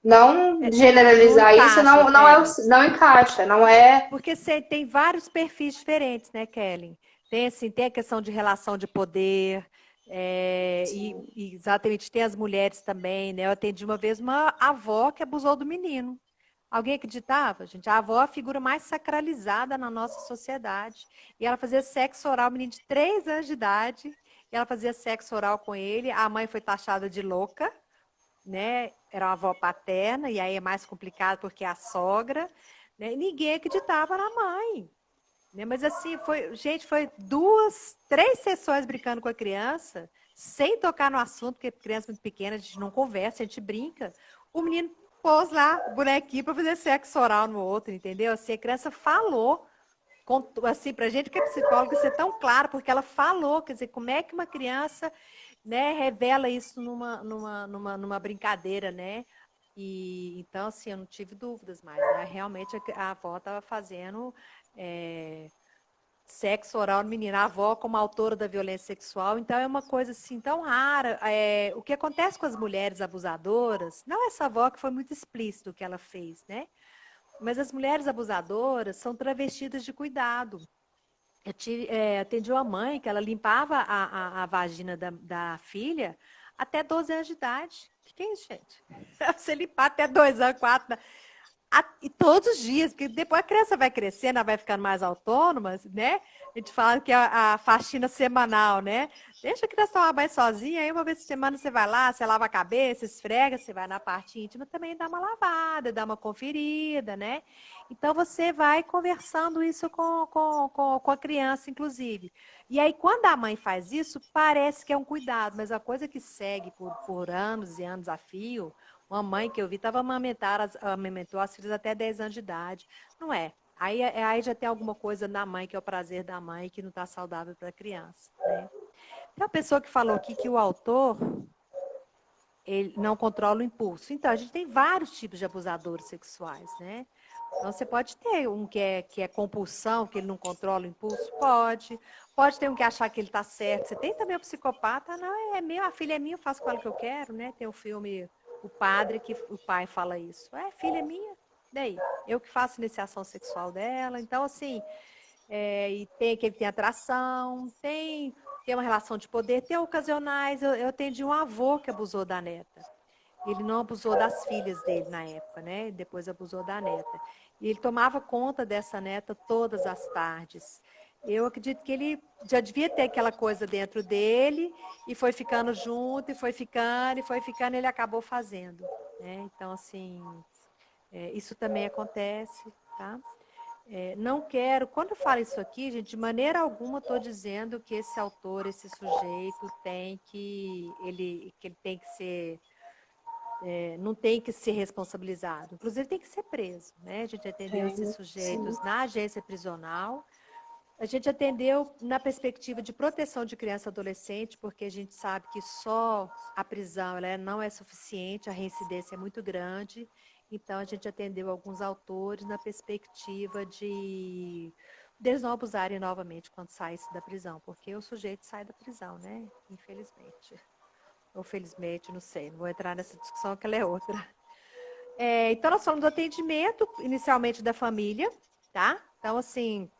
Não generalizar isso encaixa, não encaixa, não é. porque você tem vários perfis diferentes, né, Kelly? Tem, assim, tem a questão de relação de poder, e exatamente tem as mulheres também, né? Eu atendi uma vez uma avó que abusou do menino. Alguém acreditava, gente? A avó é a figura mais sacralizada na nossa sociedade. E ela fazia sexo oral, menino de 3 anos de idade, e ela fazia sexo oral com ele. A mãe foi taxada de louca, né? Era uma avó paterna, e aí é mais complicado porque é a sogra, né? E ninguém acreditava na mãe. Né? Mas assim, foi 2, 3 sessões brincando com a criança, sem tocar no assunto, porque criança muito pequena, a gente não conversa, a gente brinca. O menino pôs lá o bonequinho para fazer sexo oral no outro, entendeu? Assim, a criança falou, assim, pra gente que é psicóloga, isso é tão claro, porque ela falou, quer dizer, como é que uma criança, né, revela isso numa brincadeira, né? E então, assim, eu não tive dúvidas mais, né? Realmente a avó estava fazendo sexo oral no menino, a avó como autora da violência sexual, então é uma coisa assim tão rara. O que acontece com as mulheres abusadoras, não essa avó que foi muito explícito o que ela fez, né? Mas as mulheres abusadoras são travestidas de cuidado. Atendi uma mãe que ela limpava a vagina da filha até 12 anos de idade. O que é isso, gente? Você limpar até 2 anos, 4. E todos os dias, porque depois a criança vai crescendo, ela vai ficando mais autônoma, né? A gente fala que é a faxina semanal, né? Deixa a criança tomar banho sozinha, aí uma vez por semana você vai lá, você lava a cabeça, esfrega, você vai na parte íntima também dá uma lavada, dá uma conferida, né? Então você vai conversando isso com a criança, inclusive. E aí, quando a mãe faz isso, parece que é um cuidado, mas a coisa que segue por anos e anos a fio, uma mãe que eu vi estava amamentou as filhas até 10 anos de idade. Não é. Aí já tem alguma coisa na mãe, que é o prazer da mãe, que não está saudável para a criança. Né? Tem uma pessoa que falou aqui que o autor ele não controla o impulso. Então, a gente tem vários tipos de abusadores sexuais, né? Então, você pode ter um que é compulsão, que ele não controla o impulso? Pode. Pode ter um que achar que ele está certo. Você tem também o psicopata, não, é meu, a filha é minha, eu faço com ela o que eu quero, né? Tem o filme O Padre, que o pai fala isso. Filha é minha, daí? Eu que faço iniciação sexual dela. Então, assim, e tem aquele que tem atração, tem uma relação de poder, tem ocasionais. Eu atendi um avô que abusou da neta. Ele não abusou das filhas dele na época, né? Depois abusou da neta. E ele tomava conta dessa neta todas as tardes. Eu acredito que ele já devia ter aquela coisa dentro dele e foi ficando junto, e foi ficando, ele acabou fazendo. Né? Então, assim, isso também acontece, tá? Não quero, quando eu falo isso aqui, gente, de maneira alguma estou dizendo que esse autor, esse sujeito que ele tem que ser não tem que ser responsabilizado, inclusive tem que ser preso, né? A gente atendeu esses Sim. sujeitos na agência prisional, a gente atendeu na perspectiva de proteção de criança e adolescente, porque a gente sabe que só a prisão ela não é suficiente, a reincidência é muito grande, então a gente atendeu alguns autores na perspectiva de eles não abusarem novamente quando saísse da prisão, porque o sujeito sai da prisão, né? Infelizmente. Ou felizmente, não sei, não vou entrar nessa discussão, que ela é outra. Então, nós falamos do atendimento, inicialmente da família, tá? Então, assim,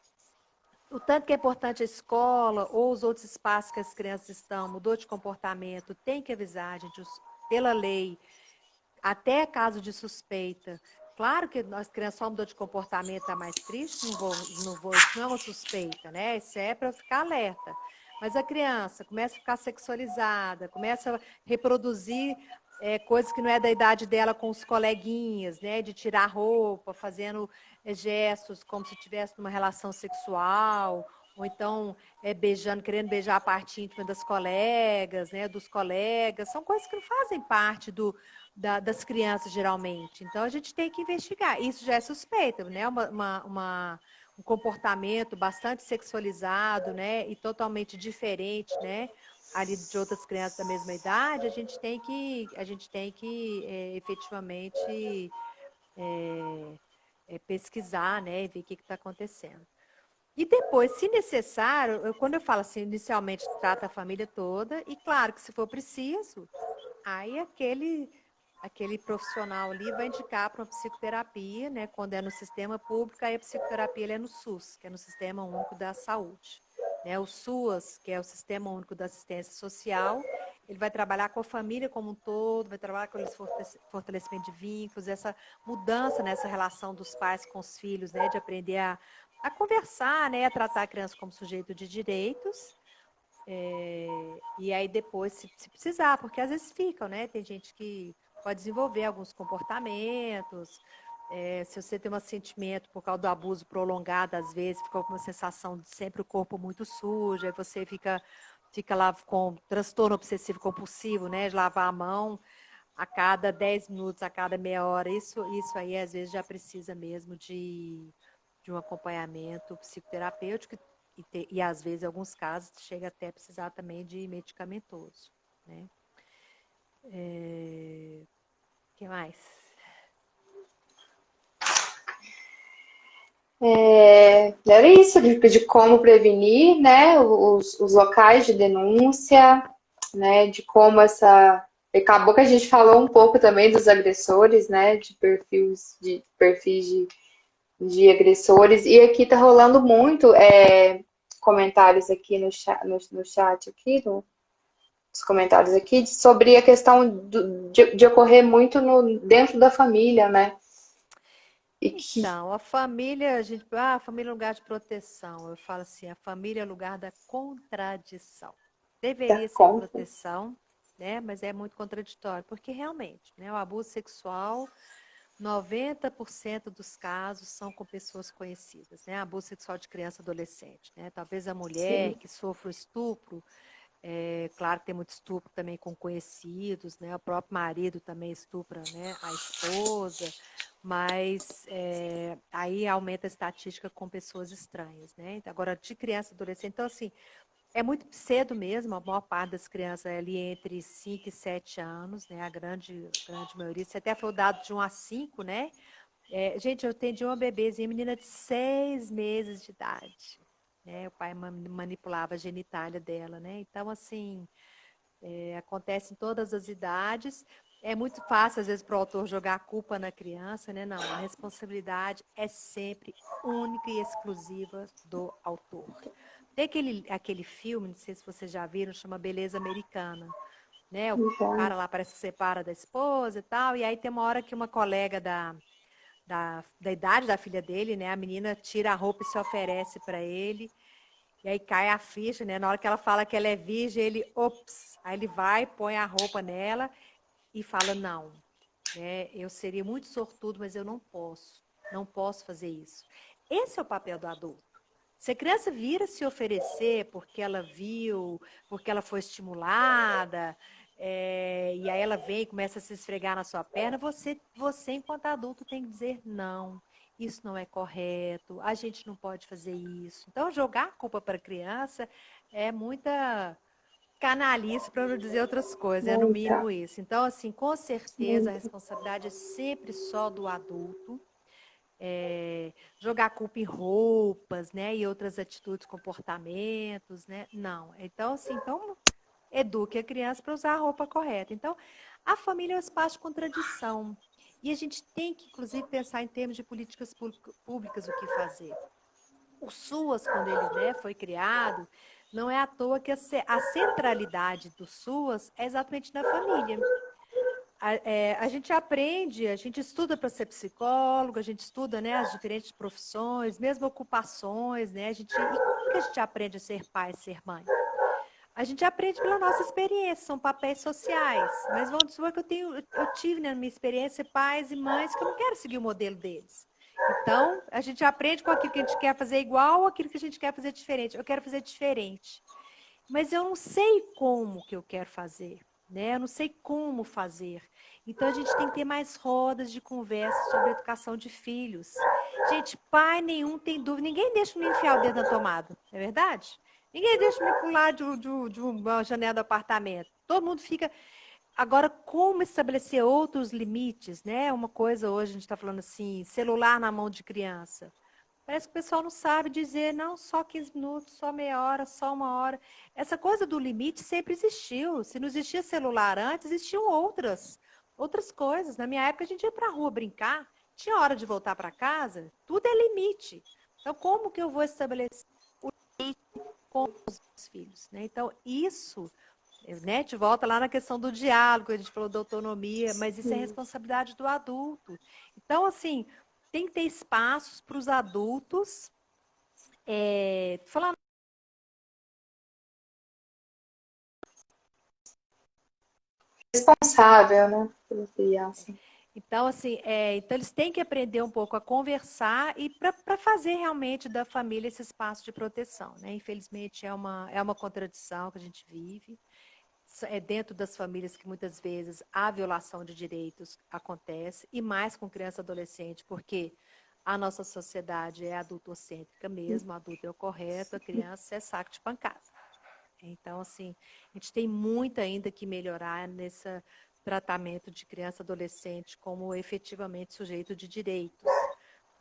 o tanto que é importante a escola ou os outros espaços que as crianças estão, mudou de comportamento, tem que avisar, gente, pela lei, até caso de suspeita. Claro que nós crianças só mudou de comportamento, está mais triste, isso não é uma suspeita, né? Isso é para ficar alerta. Mas a criança começa a ficar sexualizada, começa a reproduzir coisas que não é da idade dela com os coleguinhas, né? De tirar roupa, fazendo gestos como se estivesse numa relação sexual, ou então beijando, querendo beijar a parte íntima das colegas, né? Dos colegas. São coisas que não fazem parte das crianças, geralmente. Então, a gente tem que investigar. Isso já é suspeita, né? Um comportamento bastante sexualizado, né? E totalmente diferente, né? Ali de outras crianças da mesma idade, a gente tem que efetivamente pesquisar, né? E ver o que está acontecendo. E depois, se necessário, quando eu falo assim, inicialmente trata a família toda, e claro que se for preciso, aí aquele profissional ali vai indicar para uma psicoterapia, né? Quando é no sistema público, aí a psicoterapia é no SUS, que é no Sistema Único da Saúde. Né? O SUAS, que é o Sistema Único da Assistência Social, ele vai trabalhar com a família como um todo, vai trabalhar com esse fortalecimento de vínculos, essa mudança nessa relação dos pais com os filhos, né? De aprender a conversar, né? A tratar a criança como sujeito de direitos. E aí depois, se precisar, porque às vezes ficam, né? Tem gente que pode desenvolver alguns comportamentos. Se você tem um sentimento por causa do abuso prolongado, às vezes fica com uma sensação de sempre o corpo muito sujo, aí você fica lá com transtorno obsessivo compulsivo, né? De lavar a mão a cada 10 minutos, a cada meia hora. Isso aí, às vezes, já precisa mesmo de um acompanhamento psicoterapêutico e, às vezes, em alguns casos, chega até a precisar também de medicamentoso, né? Que mais? Era isso, de como prevenir, né? Os locais de denúncia, né? De como essa. Acabou que a gente falou um pouco também dos agressores, né? De perfis de agressores. E aqui tá rolando muito comentários aqui no chat aqui, nos comentários aqui, sobre a questão de ocorrer muito dentro da família, né? Então, a família, a família é lugar de proteção. Eu falo assim, a família é lugar da contradição. Dá Deveria ser conta. proteção, né? Mas é muito contraditório, porque realmente, né, o abuso sexual 90% dos casos são com pessoas conhecidas, né? Abuso sexual de criança e adolescente, né? Talvez a mulher Sim. que sofre o estupro, claro que tem muito estupro também com conhecidos, né? O próprio marido também estupra, né? A esposa, mas aí aumenta a estatística com pessoas estranhas, né? Agora, de criança e adolescente, então assim, é muito cedo mesmo, a maior parte das crianças é ali entre 5 e 7 anos, né? A grande maioria. Você até falou dado de 1 a 5, né? Gente, eu atendi uma bebezinha, menina de 6 meses de idade. Né? O pai manipulava a genitália dela, né? Então, assim, acontece em todas as idades. É muito fácil, às vezes, para o autor jogar a culpa na criança, né? Não, a responsabilidade é sempre única e exclusiva do autor. Tem aquele filme, não sei se vocês já viram, chama Beleza Americana. Né? O Então, cara lá parece que separa da esposa e tal, e aí tem uma hora que uma colega da idade da filha dele, né? A menina tira a roupa e se oferece para ele, e aí cai a ficha, né? Na hora que ela fala que ela é virgem, ele, ops, aí ele vai, põe a roupa nela e fala, não, né? Eu seria muito sortudo, mas eu não posso fazer isso. Esse é o papel do adulto. Se a criança vira se oferecer porque ela viu, porque ela foi estimulada, e aí ela vem e começa a se esfregar na sua perna, você, enquanto adulto, tem que dizer não. Isso não é correto, a gente não pode fazer isso. Então, jogar a culpa para a criança é muita canalice, para não dizer outras coisas, é no muita, mínimo isso. Então, assim, com certeza a muita. responsabilidade é sempre só do adulto. Jogar culpa em roupas, né, e outras atitudes, comportamentos, né? Não. Então, assim, eduque a criança para usar a roupa correta. Então, a família é um espaço de contradição. E a gente tem que, inclusive, pensar em termos de políticas públicas o que fazer. O SUAS, quando ele, né, foi criado, não é à toa que a centralidade do SUAS é exatamente na família. a gente aprende, a gente estuda para ser psicólogo, a gente estuda, né, as diferentes profissões, mesmo ocupações, né? E como que a gente aprende a ser pai, ser mãe? A gente aprende pela nossa experiência, são papéis sociais. Mas vamos dizer que eu tive na minha experiência pais e mães que eu não quero seguir o modelo deles. Então, a gente aprende com aquilo que a gente quer fazer igual ou aquilo que a gente quer fazer diferente. Eu quero fazer diferente. Mas eu não sei como que eu quero fazer, né? Eu não sei como fazer. Então, a gente tem que ter mais rodas de conversa sobre a educação de filhos. Gente, pai nenhum tem dúvida. Ninguém deixa me enfiar o dedo na tomada, não é verdade? Ninguém deixa me pular de uma janela do apartamento. Todo mundo fica... Agora, como estabelecer outros limites, né? Uma coisa hoje, a gente está falando assim, celular na mão de criança. Parece que o pessoal não sabe dizer, não, só 15 minutos, só meia hora, só uma hora. Essa coisa do limite sempre existiu. Se não existia celular antes, existiam outras coisas. Na minha época, a gente ia para a rua brincar, tinha hora de voltar para casa, tudo é limite. Então, como que eu vou estabelecer o limite com os filhos, né? Então, isso, né, te volta lá na questão do diálogo, a gente falou da autonomia, mas isso é responsabilidade do adulto. Então, assim, tem que ter espaços para os adultos, falando Responsável, né? Pela criança. então, assim, então eles têm que aprender um pouco a conversar e para fazer realmente da família esse espaço de proteção, né? Infelizmente, é uma contradição que a gente vive. É dentro das famílias que muitas vezes a violação de direitos acontece, e mais com criança e adolescente, porque a nossa sociedade é adultocêntrica mesmo, adulto é o correto, a criança é saco de pancada. Então, assim, a gente tem muito ainda que melhorar nesse tratamento de criança e adolescente como efetivamente sujeito de direitos.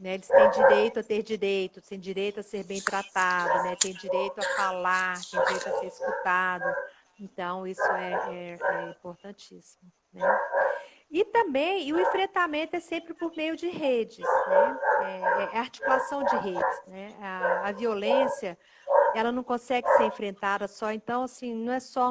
Né? Eles têm direito a ter direitos, têm direito a ser bem tratado, né? Têm direito a falar, têm direito a ser escutado. Então, isso é importantíssimo. Né? E também, o enfrentamento é sempre por meio de redes, né? É articulação de redes. Né? A violência, ela não consegue ser enfrentada só, então, assim, não é só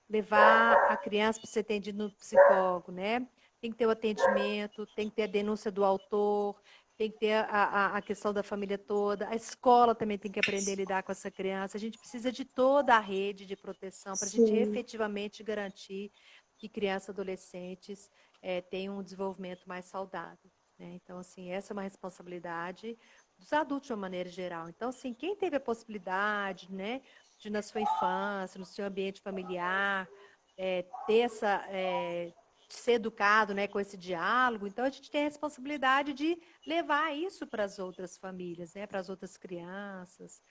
levar a criança para ser atendida no psicólogo, né? Tem que ter o atendimento, tem que ter a denúncia do autor, tem que ter a questão da família toda, a escola também tem que aprender a lidar com essa criança, a gente precisa de toda a rede de proteção para a gente efetivamente garantir que crianças e adolescentes tenham um desenvolvimento mais saudável. Né? Então, assim, essa é uma responsabilidade dos adultos de uma maneira geral. Então, assim, quem teve a possibilidade, né, de na sua infância, no seu ambiente familiar, ter ser educado, né, com esse diálogo, então a gente tem a responsabilidade de levar isso para as outras famílias, né, para as outras crianças.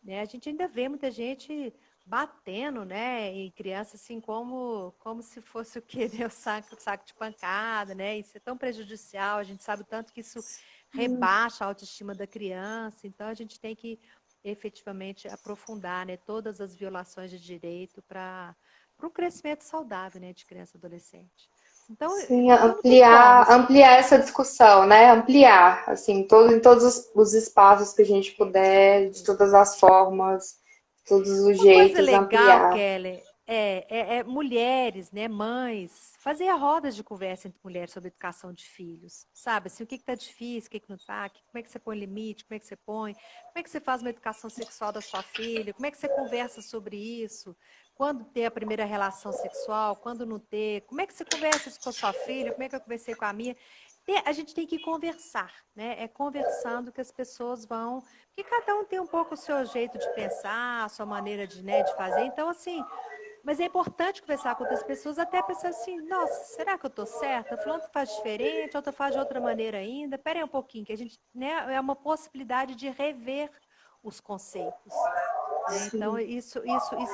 Né? A gente ainda vê muita gente batendo, né, em criança assim como se fosse o quê, né, o saco de pancada, né? Isso é tão prejudicial, a gente sabe o tanto que isso rebaixa a autoestima da criança, então a gente tem que efetivamente aprofundar, né, todas as violações de direito para um crescimento saudável, né, de criança e adolescente. Então, Sim, não tem como. ampliar essa discussão, né? Ampliar, assim, em todos os espaços que a gente puder, de todas as formas, todos os Uma coisa jeitos, legal, ampliar. Kelly, mulheres, né, mães, fazer rodas de conversa entre mulheres sobre educação de filhos, sabe? Assim, o que está difícil, o que não está, como é que você põe limite, como é que você põe, como é que você faz uma educação sexual da sua filha, como é que você conversa sobre isso, quando ter a primeira relação sexual, quando não ter, como é que você conversa isso com a sua filha, como é que eu conversei com a minha. A gente tem que conversar, né? É conversando que as pessoas vão. Porque cada um tem um pouco o seu jeito de pensar, a sua maneira de, né, de fazer. Então, assim, mas é importante conversar com outras pessoas, até pensar assim, nossa, será que eu estou certa? Fulano faz diferente, outra faz de outra maneira ainda. Pera aí um pouquinho, que a gente, né, é uma possibilidade de rever os conceitos. Né? Então, isso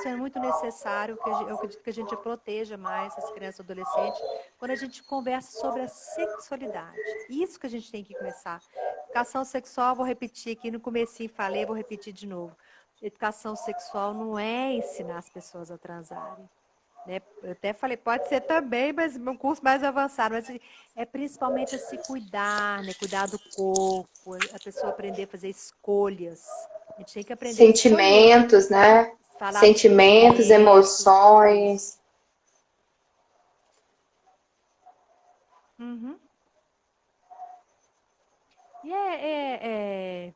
é muito necessário, que eu acredito que a gente proteja mais as crianças e adolescentes quando a gente conversa sobre a sexualidade. Isso que a gente tem que começar. Educação sexual, vou repetir aqui no comecinho, falei, vou repetir de novo. Educação sexual não é ensinar as pessoas a transarem. Né? Eu até falei, pode ser também, mas um curso mais avançado, mas é principalmente a se cuidar, né? Cuidar do corpo, a pessoa aprender a fazer escolhas. A gente tem que aprender a escolher, Sentimentos, né? falar dos Sentimentos, sentimentos, isso. emoções. Uhum. E é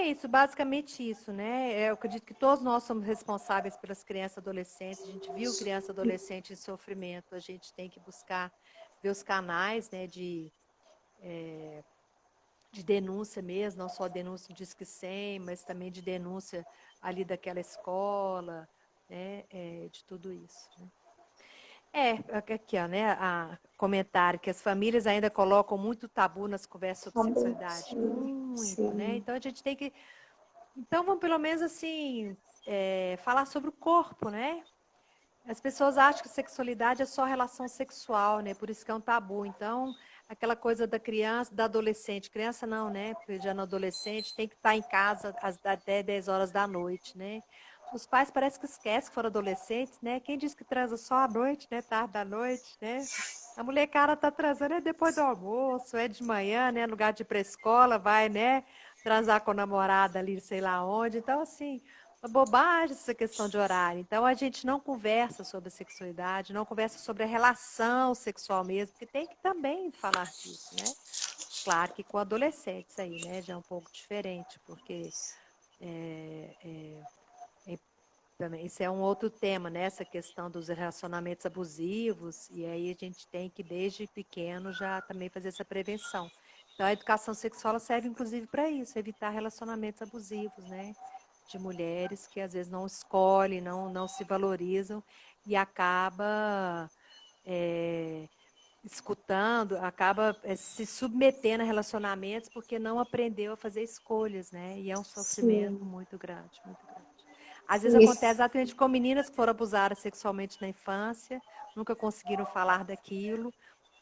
isso, basicamente isso, né? Eu acredito que todos nós somos responsáveis pelas crianças e adolescentes. A gente viu criança e adolescente em sofrimento, a gente tem que buscar ver os canais, né, de denúncia mesmo, não só denúncia do Disque 100, mas também de denúncia ali daquela escola, né, de tudo isso, né? Aqui, ó, né, comentário que as famílias ainda colocam muito tabu nas conversas sobre sexualidade. Sim, Muito, né? sim, Então a gente tem que. Então vamos pelo menos assim falar sobre o corpo, né? As pessoas acham que sexualidade é só relação sexual, né? Por isso que é um tabu. Então, aquela coisa da criança, da adolescente, criança não, né? Porque já no adolescente tem que estar em casa até 10 horas da noite, né? Os pais parece que esquecem que foram adolescentes, né? Quem diz que transa só à noite, né? Tarde da noite, né? A molecada tá transando depois do almoço, é de manhã, né? No lugar de ir pra escola, vai, né? Transar com a namorada ali, sei lá onde. Então, assim, uma bobagem essa questão de horário. Então, a gente não conversa sobre a sexualidade, não conversa sobre a relação sexual mesmo, porque tem que também falar disso, né? Claro que com adolescentes aí, né? Já é um pouco diferente, porque é, é, também, isso é um outro tema, né? Essa questão dos relacionamentos abusivos, e aí a gente tem que, desde pequeno, já também fazer essa prevenção. Então, a educação sexual serve, inclusive, para isso, evitar relacionamentos abusivos, né? De mulheres que, às vezes, não escolhem, não se valorizam e acaba escutando, acaba se submetendo a relacionamentos porque não aprendeu a fazer escolhas, né? E é um sofrimento sim. muito grande, muito grande. Às vezes acontece Isso. exatamente com meninas que foram abusadas sexualmente na infância, nunca conseguiram falar daquilo.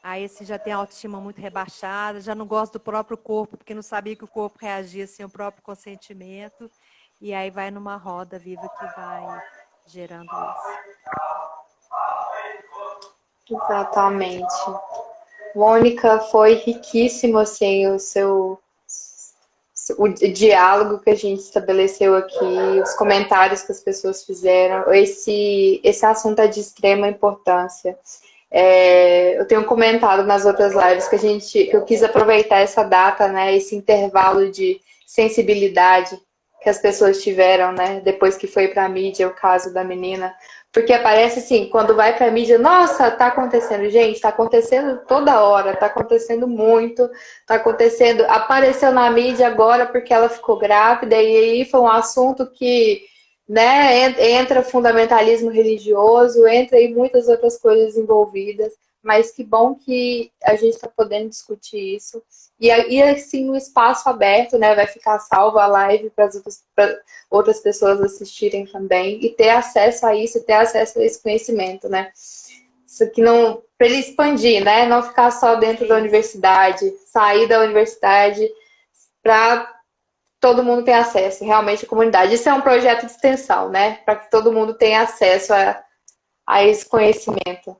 Aí esse já tem a autoestima muito rebaixada, já não gosta do próprio corpo, porque não sabia que o corpo reagia sem o próprio consentimento. E aí vai numa roda viva que vai gerando isso. Exatamente. Mônica, foi riquíssimo assim o diálogo que a gente estabeleceu aqui, os comentários que as pessoas fizeram. Esse assunto é de extrema importância. Eu tenho comentado nas outras lives que eu quis aproveitar essa data, né, esse intervalo de sensibilidade que as pessoas tiveram, né, depois que foi para a mídia o caso da menina, porque aparece assim, quando vai para a mídia, nossa, tá acontecendo, gente, tá acontecendo toda hora, tá acontecendo muito, tá acontecendo, apareceu na mídia agora porque ela ficou grávida e aí foi um assunto que, né, entra fundamentalismo religioso, entra aí muitas outras coisas envolvidas, mas que bom que a gente está podendo discutir isso. E assim, o espaço aberto, né, vai ficar salvo a live para outras pessoas assistirem também e ter acesso a isso, ter acesso a esse conhecimento, né? Isso aqui não, para ele expandir, né? Não ficar só dentro da Isso. universidade, sair da universidade para todo mundo ter acesso, realmente a comunidade. Isso é um projeto de extensão, né? Para que todo mundo tenha acesso a esse conhecimento.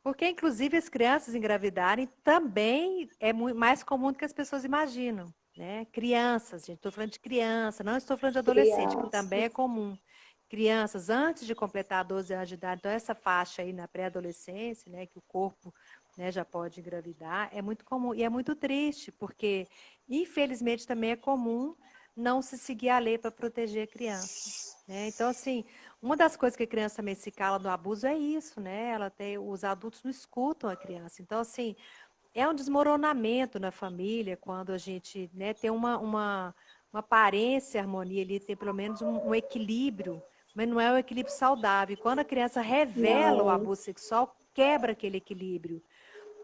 Porque, inclusive, as crianças engravidarem também é mais comum do que as pessoas imaginam, né? Crianças, gente, estou falando de criança, não estou falando de adolescente, que também Criança. é comum. Crianças antes de completar 12 anos de idade, então essa faixa aí na pré-adolescência, né, que o corpo, né, já pode engravidar, é muito comum e é muito triste, porque infelizmente também é comum não se seguir a lei para proteger a criança, né? Então, assim, uma das coisas que a criança também se cala do abuso é isso, né? Os adultos não escutam a criança. Então, assim, é um desmoronamento na família quando a gente, né, tem uma aparência, harmonia ali, tem pelo menos um equilíbrio, mas não é um equilíbrio saudável. E quando a criança revela o Não. abuso sexual, quebra aquele equilíbrio.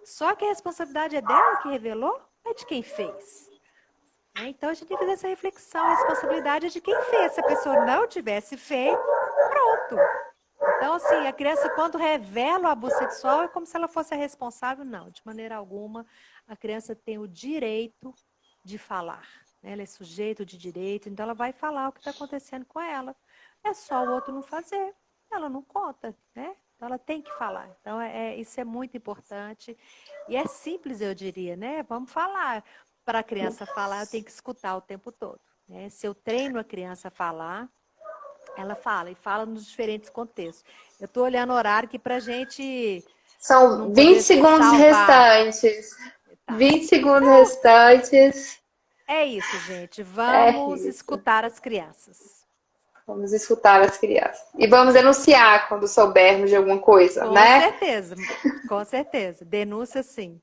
Só que a responsabilidade é dela que revelou, é de quem fez. Né? Então a gente tem que fazer essa reflexão, a responsabilidade é de quem fez. Se a pessoa não tivesse feito, pronto. Então, assim, a criança, quando revela o abuso sexual, é como se ela fosse a responsável. Não, de maneira alguma, a criança tem o direito de falar. Né? Ela é sujeito de direito, então ela vai falar o que está acontecendo com ela. É só o outro não fazer. Ela não conta, né? Então ela tem que falar. Então, isso é muito importante. E é simples, eu diria, né? Vamos falar. Para a criança falar, eu tenho que escutar o tempo todo. Né? Se eu treino a criança a falar, ela fala, e fala nos diferentes contextos. Eu estou olhando o horário que para a gente São não 20 poder segundos salvar. restantes. Tá. 20 segundos restantes. É isso, gente. É Vamos isso. escutar as crianças. Vamos escutar as crianças. E vamos denunciar quando soubermos de alguma coisa, Com né? certeza, com certeza. Denúncia, sim.